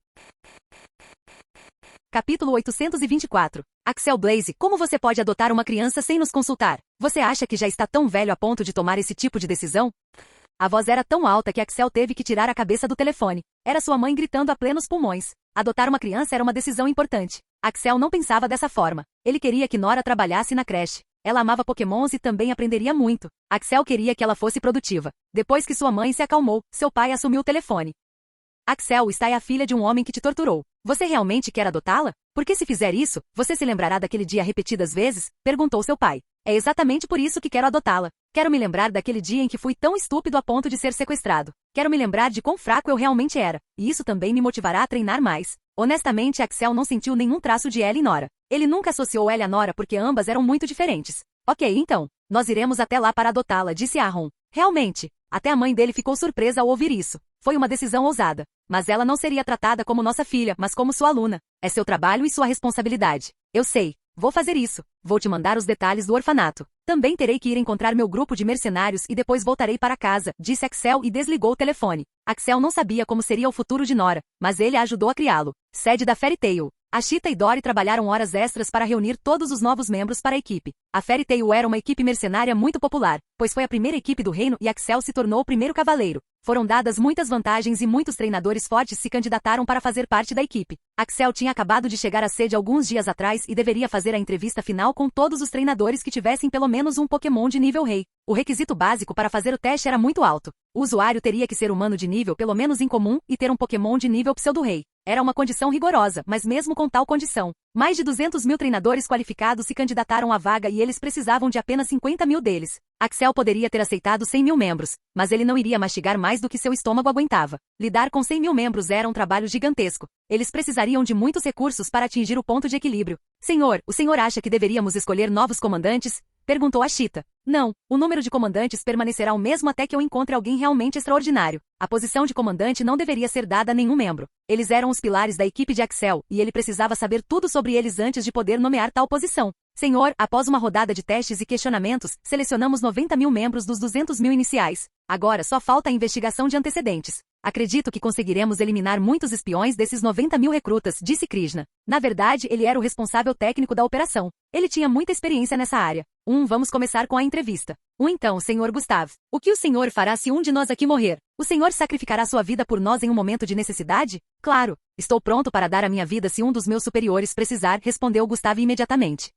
Capítulo 824. Axel Blaze, como você pode adotar uma criança sem nos consultar? Você acha que já está tão velho a ponto de tomar esse tipo de decisão? A voz era tão alta que Axel teve que tirar a cabeça do telefone. Era sua mãe gritando a plenos pulmões. Adotar uma criança era uma decisão importante. Axel não pensava dessa forma. Ele queria que Nora trabalhasse na creche. Ela amava Pokémons e também aprenderia muito. Axel queria que ela fosse produtiva. Depois que sua mãe se acalmou, seu pai assumiu o telefone. Axel está é a filha de um homem que te torturou. Você realmente quer adotá-la? Porque se fizer isso, você se lembrará daquele dia repetidas vezes? Perguntou seu pai. É exatamente por isso que quero adotá-la. Quero me lembrar daquele dia em que fui tão estúpido a ponto de ser sequestrado. Quero me lembrar de quão fraco eu realmente era. E isso também me motivará a treinar mais. Honestamente, Axel não sentiu nenhum traço de Ellie e Nora. Ele nunca associou Ellie a Nora porque ambas eram muito diferentes. Ok, então. Nós iremos até lá para adotá-la, disse Aaron. Realmente. Até a mãe dele ficou surpresa ao ouvir isso. Foi uma decisão ousada. Mas ela não seria tratada como nossa filha, mas como sua aluna. É seu trabalho e sua responsabilidade. Eu sei. Vou fazer isso. Vou te mandar os detalhes do orfanato. Também terei que ir encontrar meu grupo de mercenários e depois voltarei para casa, disse Axel e desligou o telefone. Axel não sabia como seria o futuro de Nora, mas ele a ajudou a criá-lo. Sede da Fairy Tail. Ashita e Dory trabalharam horas extras para reunir todos os novos membros para a equipe. A Fairy Tail era uma equipe mercenária muito popular, pois foi a primeira equipe do reino e Axel se tornou o primeiro cavaleiro. Foram dadas muitas vantagens e muitos treinadores fortes se candidataram para fazer parte da equipe. Axel tinha acabado de chegar à sede alguns dias atrás e deveria fazer a entrevista final com todos os treinadores que tivessem pelo menos um Pokémon de nível rei. O requisito básico para fazer o teste era muito alto. O usuário teria que ser humano de nível pelo menos incomum e ter um Pokémon de nível pseudo-rei. Era uma condição rigorosa, mas mesmo com tal condição, mais de 200 mil treinadores qualificados se candidataram à vaga e eles precisavam de apenas 50 mil deles. Axel poderia ter aceitado 100 mil membros, mas ele não iria mastigar mais do que seu estômago aguentava. Lidar com 100 mil membros era um trabalho gigantesco. Eles precisariam de muitos recursos para atingir o ponto de equilíbrio. Senhor, o senhor acha que deveríamos escolher novos comandantes? Perguntou Ashita. Não, o número de comandantes permanecerá o mesmo até que eu encontre alguém realmente extraordinário. A posição de comandante não deveria ser dada a nenhum membro. Eles eram os pilares da equipe de Axel, e ele precisava saber tudo sobre eles antes de poder nomear tal posição. Senhor, após uma rodada de testes e questionamentos, selecionamos 90 mil membros dos 200 mil iniciais. Agora só falta a investigação de antecedentes. Acredito que conseguiremos eliminar muitos espiões desses 90 mil recrutas, disse Krishna. Na verdade, ele era o responsável técnico da operação. Ele tinha muita experiência nessa área. Vamos começar com a entrevista. Então, Sr. Gustave, o que o senhor fará se um de nós aqui morrer? O senhor sacrificará sua vida por nós em um momento de necessidade? Claro, estou pronto para dar a minha vida se um dos meus superiores precisar, respondeu Gustave imediatamente.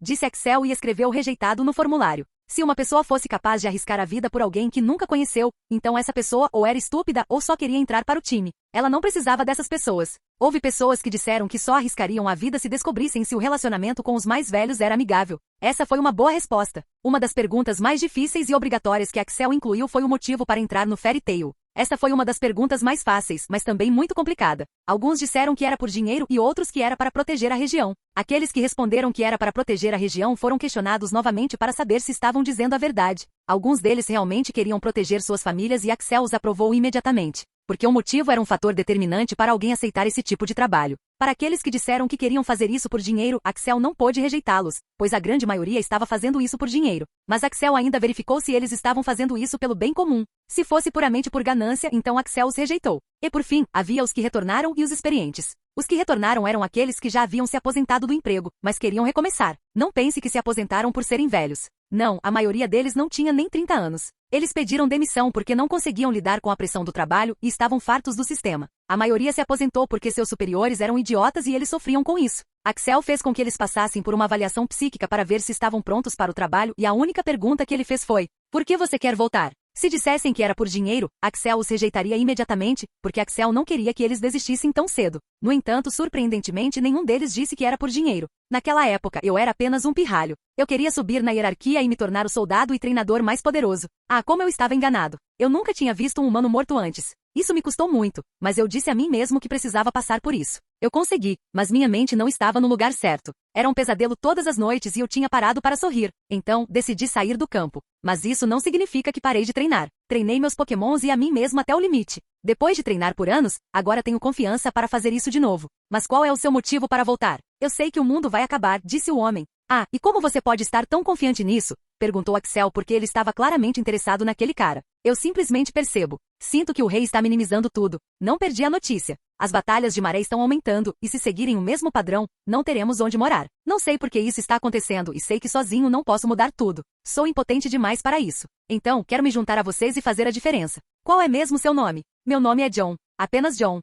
Disse Axel e escreveu rejeitado no formulário. Se uma pessoa fosse capaz de arriscar a vida por alguém que nunca conheceu, então essa pessoa ou era estúpida ou só queria entrar para o time. Ela não precisava dessas pessoas. Houve pessoas que disseram que só arriscariam a vida se descobrissem se o relacionamento com os mais velhos era amigável. Essa foi uma boa resposta. Uma das perguntas mais difíceis e obrigatórias que Axel incluiu foi o motivo para entrar no Fairy Tail. Essa foi uma das perguntas mais fáceis, mas também muito complicada. Alguns disseram que era por dinheiro e outros que era para proteger a região. Aqueles que responderam que era para proteger a região foram questionados novamente para saber se estavam dizendo a verdade. Alguns deles realmente queriam proteger suas famílias e Axel os aprovou imediatamente. Porque o motivo era um fator determinante para alguém aceitar esse tipo de trabalho. Para aqueles que disseram que queriam fazer isso por dinheiro, Axel não pôde rejeitá-los, pois a grande maioria estava fazendo isso por dinheiro. Mas Axel ainda verificou se eles estavam fazendo isso pelo bem comum. Se fosse puramente por ganância, então Axel os rejeitou. E por fim, havia os que retornaram e os experientes. Os que retornaram eram aqueles que já haviam se aposentado do emprego, mas queriam recomeçar. Não pense que se aposentaram por serem velhos. Não, a maioria deles não tinha nem 30 anos. Eles pediram demissão porque não conseguiam lidar com a pressão do trabalho e estavam fartos do sistema. A maioria se aposentou porque seus superiores eram idiotas e eles sofriam com isso. Axel fez com que eles passassem por uma avaliação psíquica para ver se estavam prontos para o trabalho e a única pergunta que ele fez foi: por que você quer voltar? Se dissessem que era por dinheiro, Axel os rejeitaria imediatamente, porque Axel não queria que eles desistissem tão cedo. No entanto, surpreendentemente, nenhum deles disse que era por dinheiro. Naquela época, eu era apenas um pirralho. Eu queria subir na hierarquia e me tornar o soldado e treinador mais poderoso. Ah, como eu estava enganado. Eu nunca tinha visto um humano morto antes. Isso me custou muito, mas eu disse a mim mesmo que precisava passar por isso. Eu consegui, mas minha mente não estava no lugar certo. Era um pesadelo todas as noites e eu tinha parado para sorrir. Então, decidi sair do campo. Mas isso não significa que parei de treinar. Treinei meus pokémons e a mim mesmo até o limite. Depois de treinar por anos, agora tenho confiança para fazer isso de novo. Mas qual é o seu motivo para voltar? Eu sei que o mundo vai acabar, disse o homem. Ah, e como você pode estar tão confiante nisso? Perguntou Axel porque ele estava claramente interessado naquele cara. Eu simplesmente percebo. Sinto que o rei está minimizando tudo. Não perdi a notícia. As batalhas de maré estão aumentando, e se seguirem o mesmo padrão, não teremos onde morar. Não sei por que isso está acontecendo e sei que sozinho não posso mudar tudo. Sou impotente demais para isso. Então, quero me juntar a vocês e fazer a diferença. Qual é mesmo seu nome? Meu nome é John. Apenas John.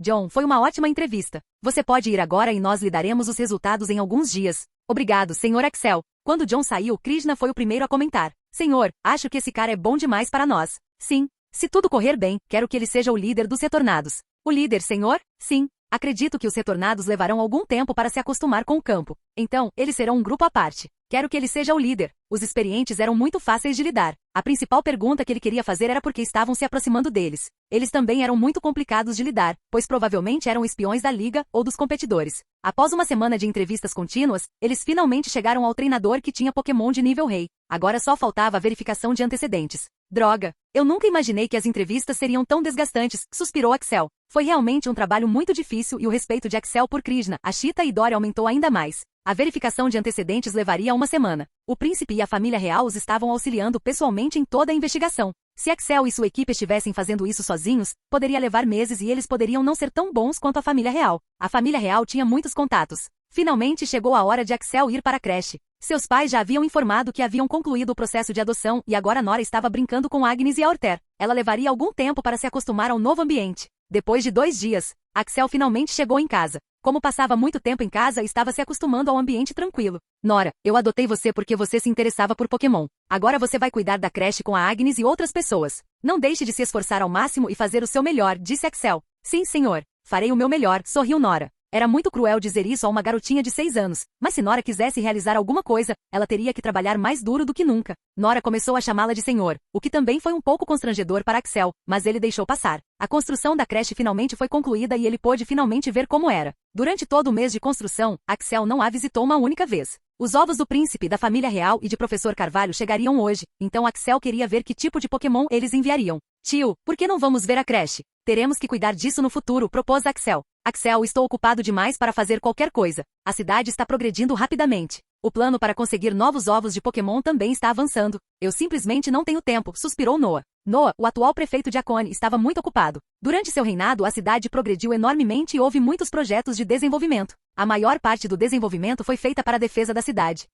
John, foi uma ótima entrevista. Você pode ir agora e nós lhe daremos os resultados em alguns dias. Obrigado, Sr. Axel. Quando John saiu, Krishna foi o primeiro a comentar. Senhor, acho que esse cara é bom demais para nós. Sim, Se tudo correr bem, quero que ele seja o líder dos retornados. O líder, senhor? Sim. Acredito que os retornados levarão algum tempo para se acostumar com o campo. Então, eles serão um grupo à parte. Quero que ele seja o líder. Os experientes eram muito fáceis de lidar. A principal pergunta que ele queria fazer era por que estavam se aproximando deles. Eles também eram muito complicados de lidar, pois provavelmente eram espiões da liga ou dos competidores. Após uma semana de entrevistas contínuas, eles finalmente chegaram ao treinador que tinha Pokémon de nível rei. Agora só faltava a verificação de antecedentes. Droga! Eu nunca imaginei que as entrevistas seriam tão desgastantes, suspirou Axel. Foi realmente um trabalho muito difícil e o respeito de Axel por Krishna, Ashita e Dory aumentou ainda mais. A verificação de antecedentes levaria uma semana. O príncipe e a família real os estavam auxiliando pessoalmente em toda a investigação. Se Axel e sua equipe estivessem fazendo isso sozinhos, poderia levar meses e eles poderiam não ser tão bons quanto a família real. A família real tinha muitos contatos. Finalmente chegou a hora de Axel ir para a creche. Seus pais já haviam informado que haviam concluído o processo de adoção e agora Nora estava brincando com Agnes e Aurter. Ela levaria algum tempo para se acostumar ao novo ambiente. Depois de 2 dias, Axel finalmente chegou em casa. Como passava muito tempo em casa, estava se acostumando ao ambiente tranquilo. Nora, eu adotei você porque você se interessava por Pokémon. Agora você vai cuidar da creche com a Agnes e outras pessoas. Não deixe de se esforçar ao máximo e fazer o seu melhor, disse Axel. Sim, senhor. Farei o meu melhor, sorriu Nora. Era muito cruel dizer isso a uma garotinha de 6 anos, mas se Nora quisesse realizar alguma coisa, ela teria que trabalhar mais duro do que nunca. Nora começou a chamá-la de senhor, o que também foi um pouco constrangedor para Axel, mas ele deixou passar. A construção da creche finalmente foi concluída e ele pôde finalmente ver como era. Durante todo o mês de construção, Axel não a visitou uma única vez. Os ovos do príncipe, da família real e de professor Carvalho chegariam hoje, então Axel queria ver que tipo de Pokémon eles enviariam. Tio, por que não vamos ver a creche? Teremos que cuidar disso no futuro, propôs Axel. Axel, estou ocupado demais para fazer qualquer coisa. A cidade está progredindo rapidamente. O plano para conseguir novos ovos de Pokémon também está avançando. Eu simplesmente não tenho tempo, suspirou Noah. Noah, o atual prefeito de Akone, estava muito ocupado. Durante seu reinado, a cidade progrediu enormemente e houve muitos projetos de desenvolvimento. A maior parte do desenvolvimento foi feita para a defesa da cidade.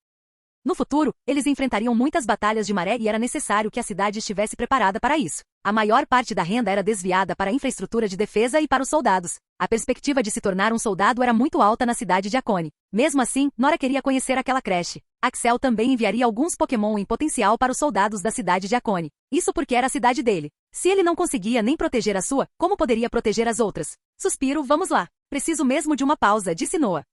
No futuro, eles enfrentariam muitas batalhas de maré e era necessário que a cidade estivesse preparada para isso. A maior parte da renda era desviada para a infraestrutura de defesa e para os soldados. A perspectiva de se tornar um soldado era muito alta na cidade de Akone. Mesmo assim, Nora queria conhecer aquela creche. Axel também enviaria alguns Pokémon em potencial para os soldados da cidade de Akone. Isso porque era a cidade dele. Se ele não conseguia nem proteger a sua, como poderia proteger as outras? Suspiro, vamos lá. Preciso mesmo de uma pausa, disse Noah.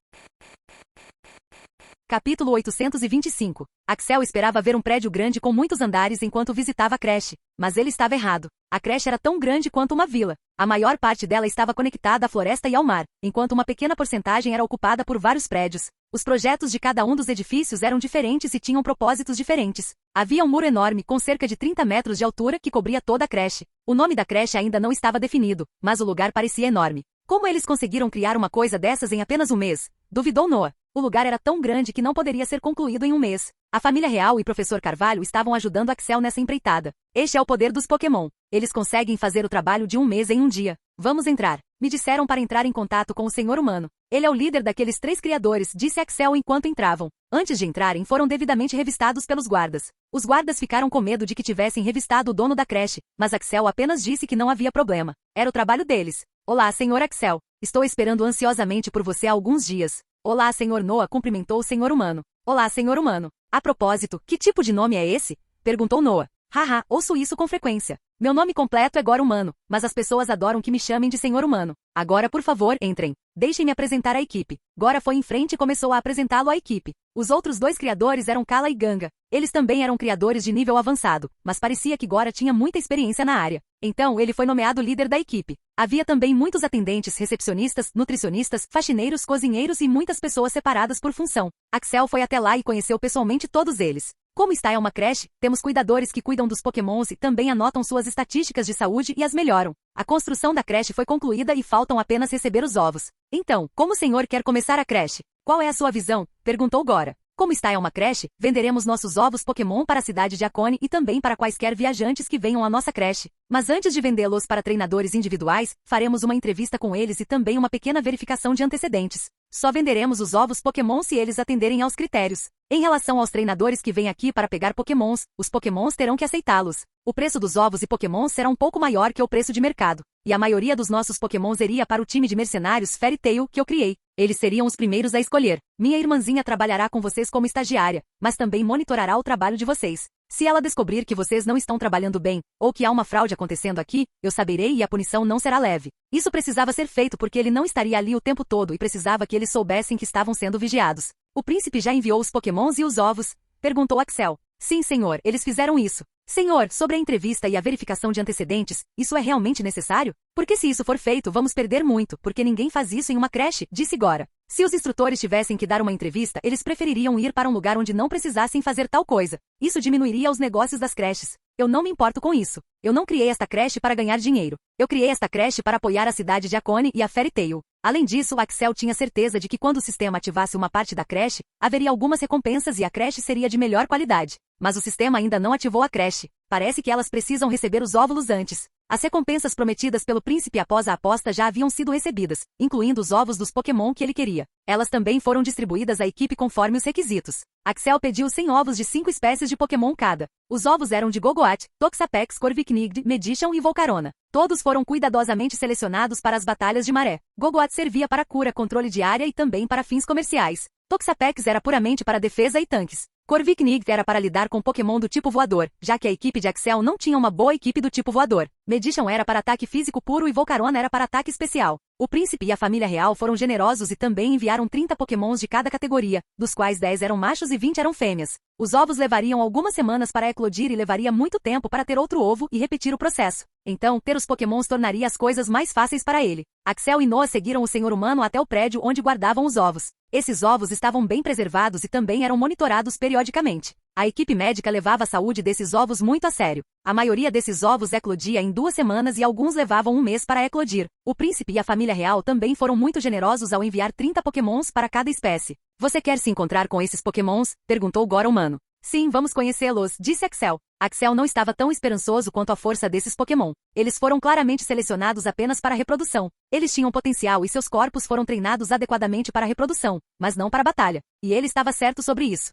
Capítulo 825. Axel esperava ver um prédio grande com muitos andares enquanto visitava a creche, mas ele estava errado. A creche era tão grande quanto uma vila. A maior parte dela estava conectada à floresta e ao mar, enquanto uma pequena porcentagem era ocupada por vários prédios. Os projetos de cada um dos edifícios eram diferentes e tinham propósitos diferentes. Havia um muro enorme com cerca de 30 metros de altura que cobria toda a creche. O nome da creche ainda não estava definido, mas o lugar parecia enorme. Como eles conseguiram criar uma coisa dessas em apenas um mês? Duvidou Noah. O lugar era tão grande que não poderia ser concluído em um mês. A família real e professor Carvalho estavam ajudando Axel nessa empreitada. Este é o poder dos Pokémon. Eles conseguem fazer o trabalho de um mês em um dia. Vamos entrar. Me disseram para entrar em contato com o Senhor Humano. Ele é o líder daqueles 3 criadores, disse Axel enquanto entravam. Antes de entrarem, foram devidamente revistados pelos guardas. Os guardas ficaram com medo de que tivessem revistado o dono da creche, mas Axel apenas disse que não havia problema. Era o trabalho deles. Olá, Senhor Axel. Estou esperando ansiosamente por você há alguns dias. Olá, Senhor Noah, cumprimentou o Senhor Humano. Olá, Senhor Humano. A propósito, que tipo de nome é esse? Perguntou Noah. Haha, ouço isso com frequência. Meu nome completo é Gora Humano, mas as pessoas adoram que me chamem de Senhor Humano. Agora, por favor, entrem. Deixem-me apresentar a equipe. Gora foi em frente e começou a apresentá-lo à equipe. Os outros 2 criadores eram Kala e Ganga. Eles também eram criadores de nível avançado, mas parecia que Gora tinha muita experiência na área. Então, ele foi nomeado líder da equipe. Havia também muitos atendentes, recepcionistas, nutricionistas, faxineiros, cozinheiros e muitas pessoas separadas por função. Axel foi até lá e conheceu pessoalmente todos eles. Como está é uma creche, temos cuidadores que cuidam dos Pokémons e também anotam suas estatísticas de saúde e as melhoram. A construção da creche foi concluída e faltam apenas receber os ovos. Então, como o senhor quer começar a creche? Qual é a sua visão? Perguntou Gora. Como está é uma creche, venderemos nossos ovos Pokémon para a cidade de Akone e também para quaisquer viajantes que venham à nossa creche. Mas antes de vendê-los para treinadores individuais, faremos uma entrevista com eles e também uma pequena verificação de antecedentes. Só venderemos os ovos Pokémon se eles atenderem aos critérios. Em relação aos treinadores que vêm aqui para pegar Pokémons, os Pokémons terão que aceitá-los. O preço dos ovos e Pokémons será um pouco maior que o preço de mercado. E a maioria dos nossos Pokémons iria para o time de mercenários Fairy Tail que eu criei. Eles seriam os primeiros a escolher. Minha irmãzinha trabalhará com vocês como estagiária, mas também monitorará o trabalho de vocês. Se ela descobrir que vocês não estão trabalhando bem, ou que há uma fraude acontecendo aqui, eu saberei e a punição não será leve. Isso precisava ser feito porque ele não estaria ali o tempo todo e precisava que eles soubessem que estavam sendo vigiados. O príncipe já enviou os pokémons e os ovos? Perguntou Axel. Sim, senhor, eles fizeram isso. Senhor, sobre a entrevista e a verificação de antecedentes, isso é realmente necessário? Porque se isso for feito, vamos perder muito, porque ninguém faz isso em uma creche, disse Gora. Se os instrutores tivessem que dar uma entrevista, eles prefeririam ir para um lugar onde não precisassem fazer tal coisa. Isso diminuiria os negócios das creches. Eu não me importo com isso. Eu não criei esta creche para ganhar dinheiro. Eu criei esta creche para apoiar a cidade de Akone e a Fairy Tail. Além disso, Axel tinha certeza de que quando o sistema ativasse uma parte da creche, haveria algumas recompensas e a creche seria de melhor qualidade. Mas o sistema ainda não ativou a creche. Parece que elas precisam receber os óvulos antes. As recompensas prometidas pelo príncipe após a aposta já haviam sido recebidas, incluindo os ovos dos Pokémon que ele queria. Elas também foram distribuídas à equipe conforme os requisitos. Axel pediu 100 ovos de 5 espécies de Pokémon cada. Os ovos eram de Gogoat, Toxapex, Corviknight, Medicham e Volcarona. Todos foram cuidadosamente selecionados para as batalhas de maré. Gogoat servia para cura, controle de área e também para fins comerciais. Toxapex era puramente para defesa e tanques. Corviknight era para lidar com Pokémon do tipo voador, já que a equipe de Axel não tinha uma boa equipe do tipo voador. Medicham era para ataque físico puro e Volcarona era para ataque especial. O príncipe e a família real foram generosos e também enviaram 30 Pokémons de cada categoria, dos quais 10 eram machos e 20 eram fêmeas. Os ovos levariam algumas semanas para eclodir e levaria muito tempo para ter outro ovo e repetir o processo. Então, ter os Pokémons tornaria as coisas mais fáceis para ele. Axel e Noah seguiram o senhor humano até o prédio onde guardavam os ovos. Esses ovos estavam bem preservados e também eram monitorados periodicamente. A equipe médica levava a saúde desses ovos muito a sério. A maioria desses ovos eclodia em 2 semanas e alguns levavam 1 mês para eclodir. O príncipe e a família real também foram muito generosos ao enviar 30 Pokémons para cada espécie. Você quer se encontrar com esses Pokémons? Perguntou Gora humano. Sim, vamos conhecê-los, disse Axel. Axel não estava tão esperançoso quanto a força desses Pokémon. Eles foram claramente selecionados apenas para a reprodução. Eles tinham potencial e seus corpos foram treinados adequadamente para a reprodução, mas não para a batalha. E ele estava certo sobre isso.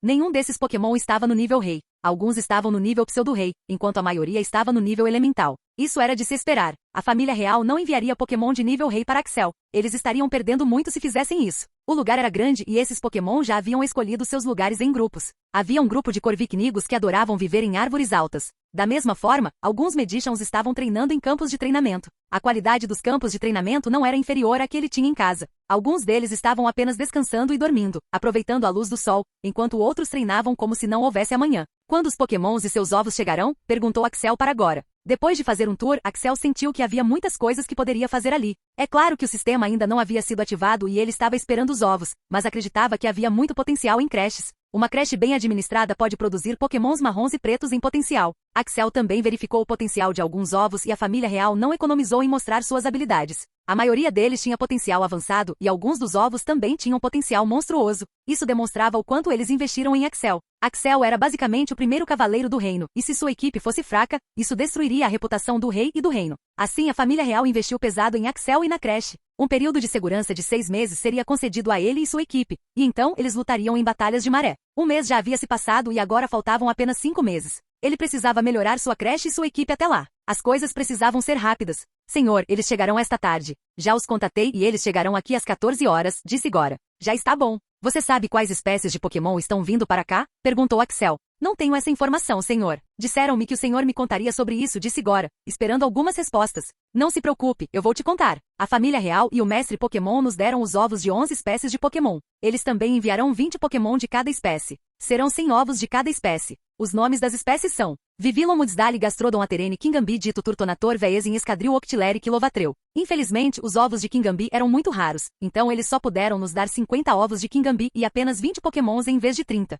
Nenhum desses Pokémon estava no nível rei. Alguns estavam no nível pseudo-rei, enquanto a maioria estava no nível elemental. Isso era de se esperar. A família real não enviaria Pokémon de nível rei para Axel. Eles estariam perdendo muito se fizessem isso. O lugar era grande e esses Pokémon já haviam escolhido seus lugares em grupos. Havia um grupo de Corviknigos que adoravam viver em árvores altas. Da mesma forma, alguns Medichams estavam treinando em campos de treinamento. A qualidade dos campos de treinamento não era inferior à que ele tinha em casa. Alguns deles estavam apenas descansando e dormindo, aproveitando a luz do sol, enquanto outros treinavam como se não houvesse amanhã. Quando os Pokémons e seus ovos chegarão? Perguntou Axel para Gora. Depois de fazer um tour, Axel sentiu que havia muitas coisas que poderia fazer ali. É claro que o sistema ainda não havia sido ativado e ele estava esperando os ovos, mas acreditava que havia muito potencial em creches. Uma creche bem administrada pode produzir Pokémons marrons e pretos em potencial. Axel também verificou o potencial de alguns ovos e a família real não economizou em mostrar suas habilidades. A maioria deles tinha potencial avançado e alguns dos ovos também tinham potencial monstruoso. Isso demonstrava o quanto eles investiram em Axel. Axel era basicamente o primeiro cavaleiro do reino, e se sua equipe fosse fraca, isso destruiria a reputação do rei e do reino. Assim, a família real investiu pesado em Axel e na creche. Um período de segurança de 6 meses seria concedido a ele e sua equipe, e então eles lutariam em batalhas de maré. 1 mês já havia se passado e agora faltavam apenas 5 meses. Ele precisava melhorar sua creche e sua equipe até lá. As coisas precisavam ser rápidas. Senhor, eles chegarão esta tarde. Já os contatei e eles chegarão aqui às 14 horas, disse Gora. Já está bom. Você sabe quais espécies de Pokémon estão vindo para cá? Perguntou Axel. Não tenho essa informação, senhor. Disseram-me que o senhor me contaria sobre isso, disse Gora, esperando algumas respostas. Não se preocupe, eu vou te contar. A família real e o mestre Pokémon nos deram os ovos de 11 espécies de Pokémon. Eles também enviarão 20 Pokémon de cada espécie. Serão 100 ovos de cada espécie. Os nomes das espécies são Vivillon Mudsdale Gastrodon Aterene Kingambi Dito Turtonator Veezin Escadril Octileri Kilovatreu. Infelizmente, os ovos de Kingambi eram muito raros, então eles só puderam nos dar 50 ovos de Kingambi e apenas 20 Pokémons em vez de 30.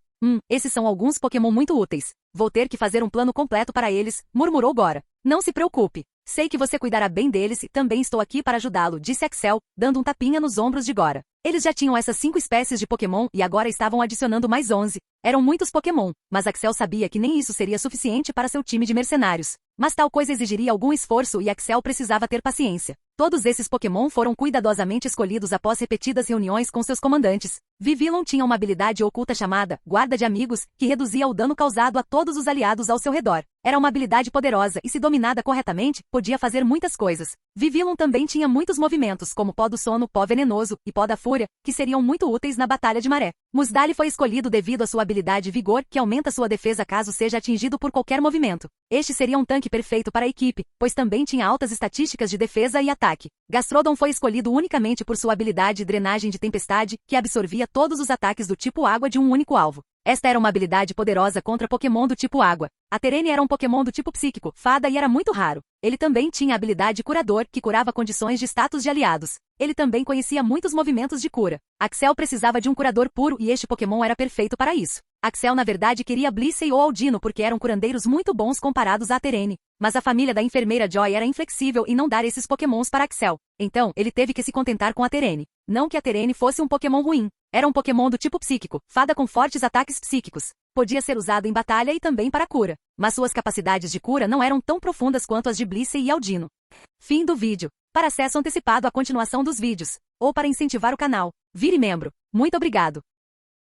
Esses são alguns Pokémon muito úteis. Vou ter que fazer um plano completo para eles, murmurou Gora. Não se preocupe. Sei que você cuidará bem deles e também estou aqui para ajudá-lo, disse Axel, dando um tapinha nos ombros de Gora. Eles já tinham essas 5 espécies de Pokémon e agora estavam adicionando mais 11. Eram muitos Pokémon, mas Axel sabia que nem isso seria suficiente para seu time de mercenários. Mas tal coisa exigiria algum esforço e Axel precisava ter paciência. Todos esses Pokémon foram cuidadosamente escolhidos após repetidas reuniões com seus comandantes. Vivillon tinha uma habilidade oculta chamada Guarda de Amigos, que reduzia o dano causado a todos os aliados ao seu redor. Era uma habilidade poderosa e, se dominada corretamente, podia fazer muitas coisas. Vivillon também tinha muitos movimentos, como Pó do Sono, Pó Venenoso e Pó da Fúria, que seriam muito úteis na Batalha de Maré. Muzdali foi escolhido devido à sua habilidade Vigor, que aumenta sua defesa caso seja atingido por qualquer movimento. Este seria um tanque perfeito para a equipe, pois também tinha altas estatísticas de defesa e ataque. Gastrodon foi escolhido unicamente por sua habilidade Drenagem de Tempestade, que absorvia todos os ataques do tipo água de um único alvo. Esta era uma habilidade poderosa contra Pokémon do tipo água. A Terene era um Pokémon do tipo psíquico, fada e era muito raro. Ele também tinha a habilidade Curador, que curava condições de status de aliados. Ele também conhecia muitos movimentos de cura. Axel precisava de um curador puro e este Pokémon era perfeito para isso. Axel na verdade queria Blissey ou Aldino porque eram curandeiros muito bons comparados a Terene. Mas a família da enfermeira Joy era inflexível em não dar esses Pokémons para Axel. Então, ele teve que se contentar com a Terene. Não que a Terene fosse um Pokémon ruim. Era um Pokémon do tipo psíquico, fada com fortes ataques psíquicos. Podia ser usado em batalha e também para cura. Mas suas capacidades de cura não eram tão profundas quanto as de Blissey e Aldino. Fim do vídeo. Para acesso antecipado à continuação dos vídeos, ou para incentivar o canal, vire membro. Muito obrigado.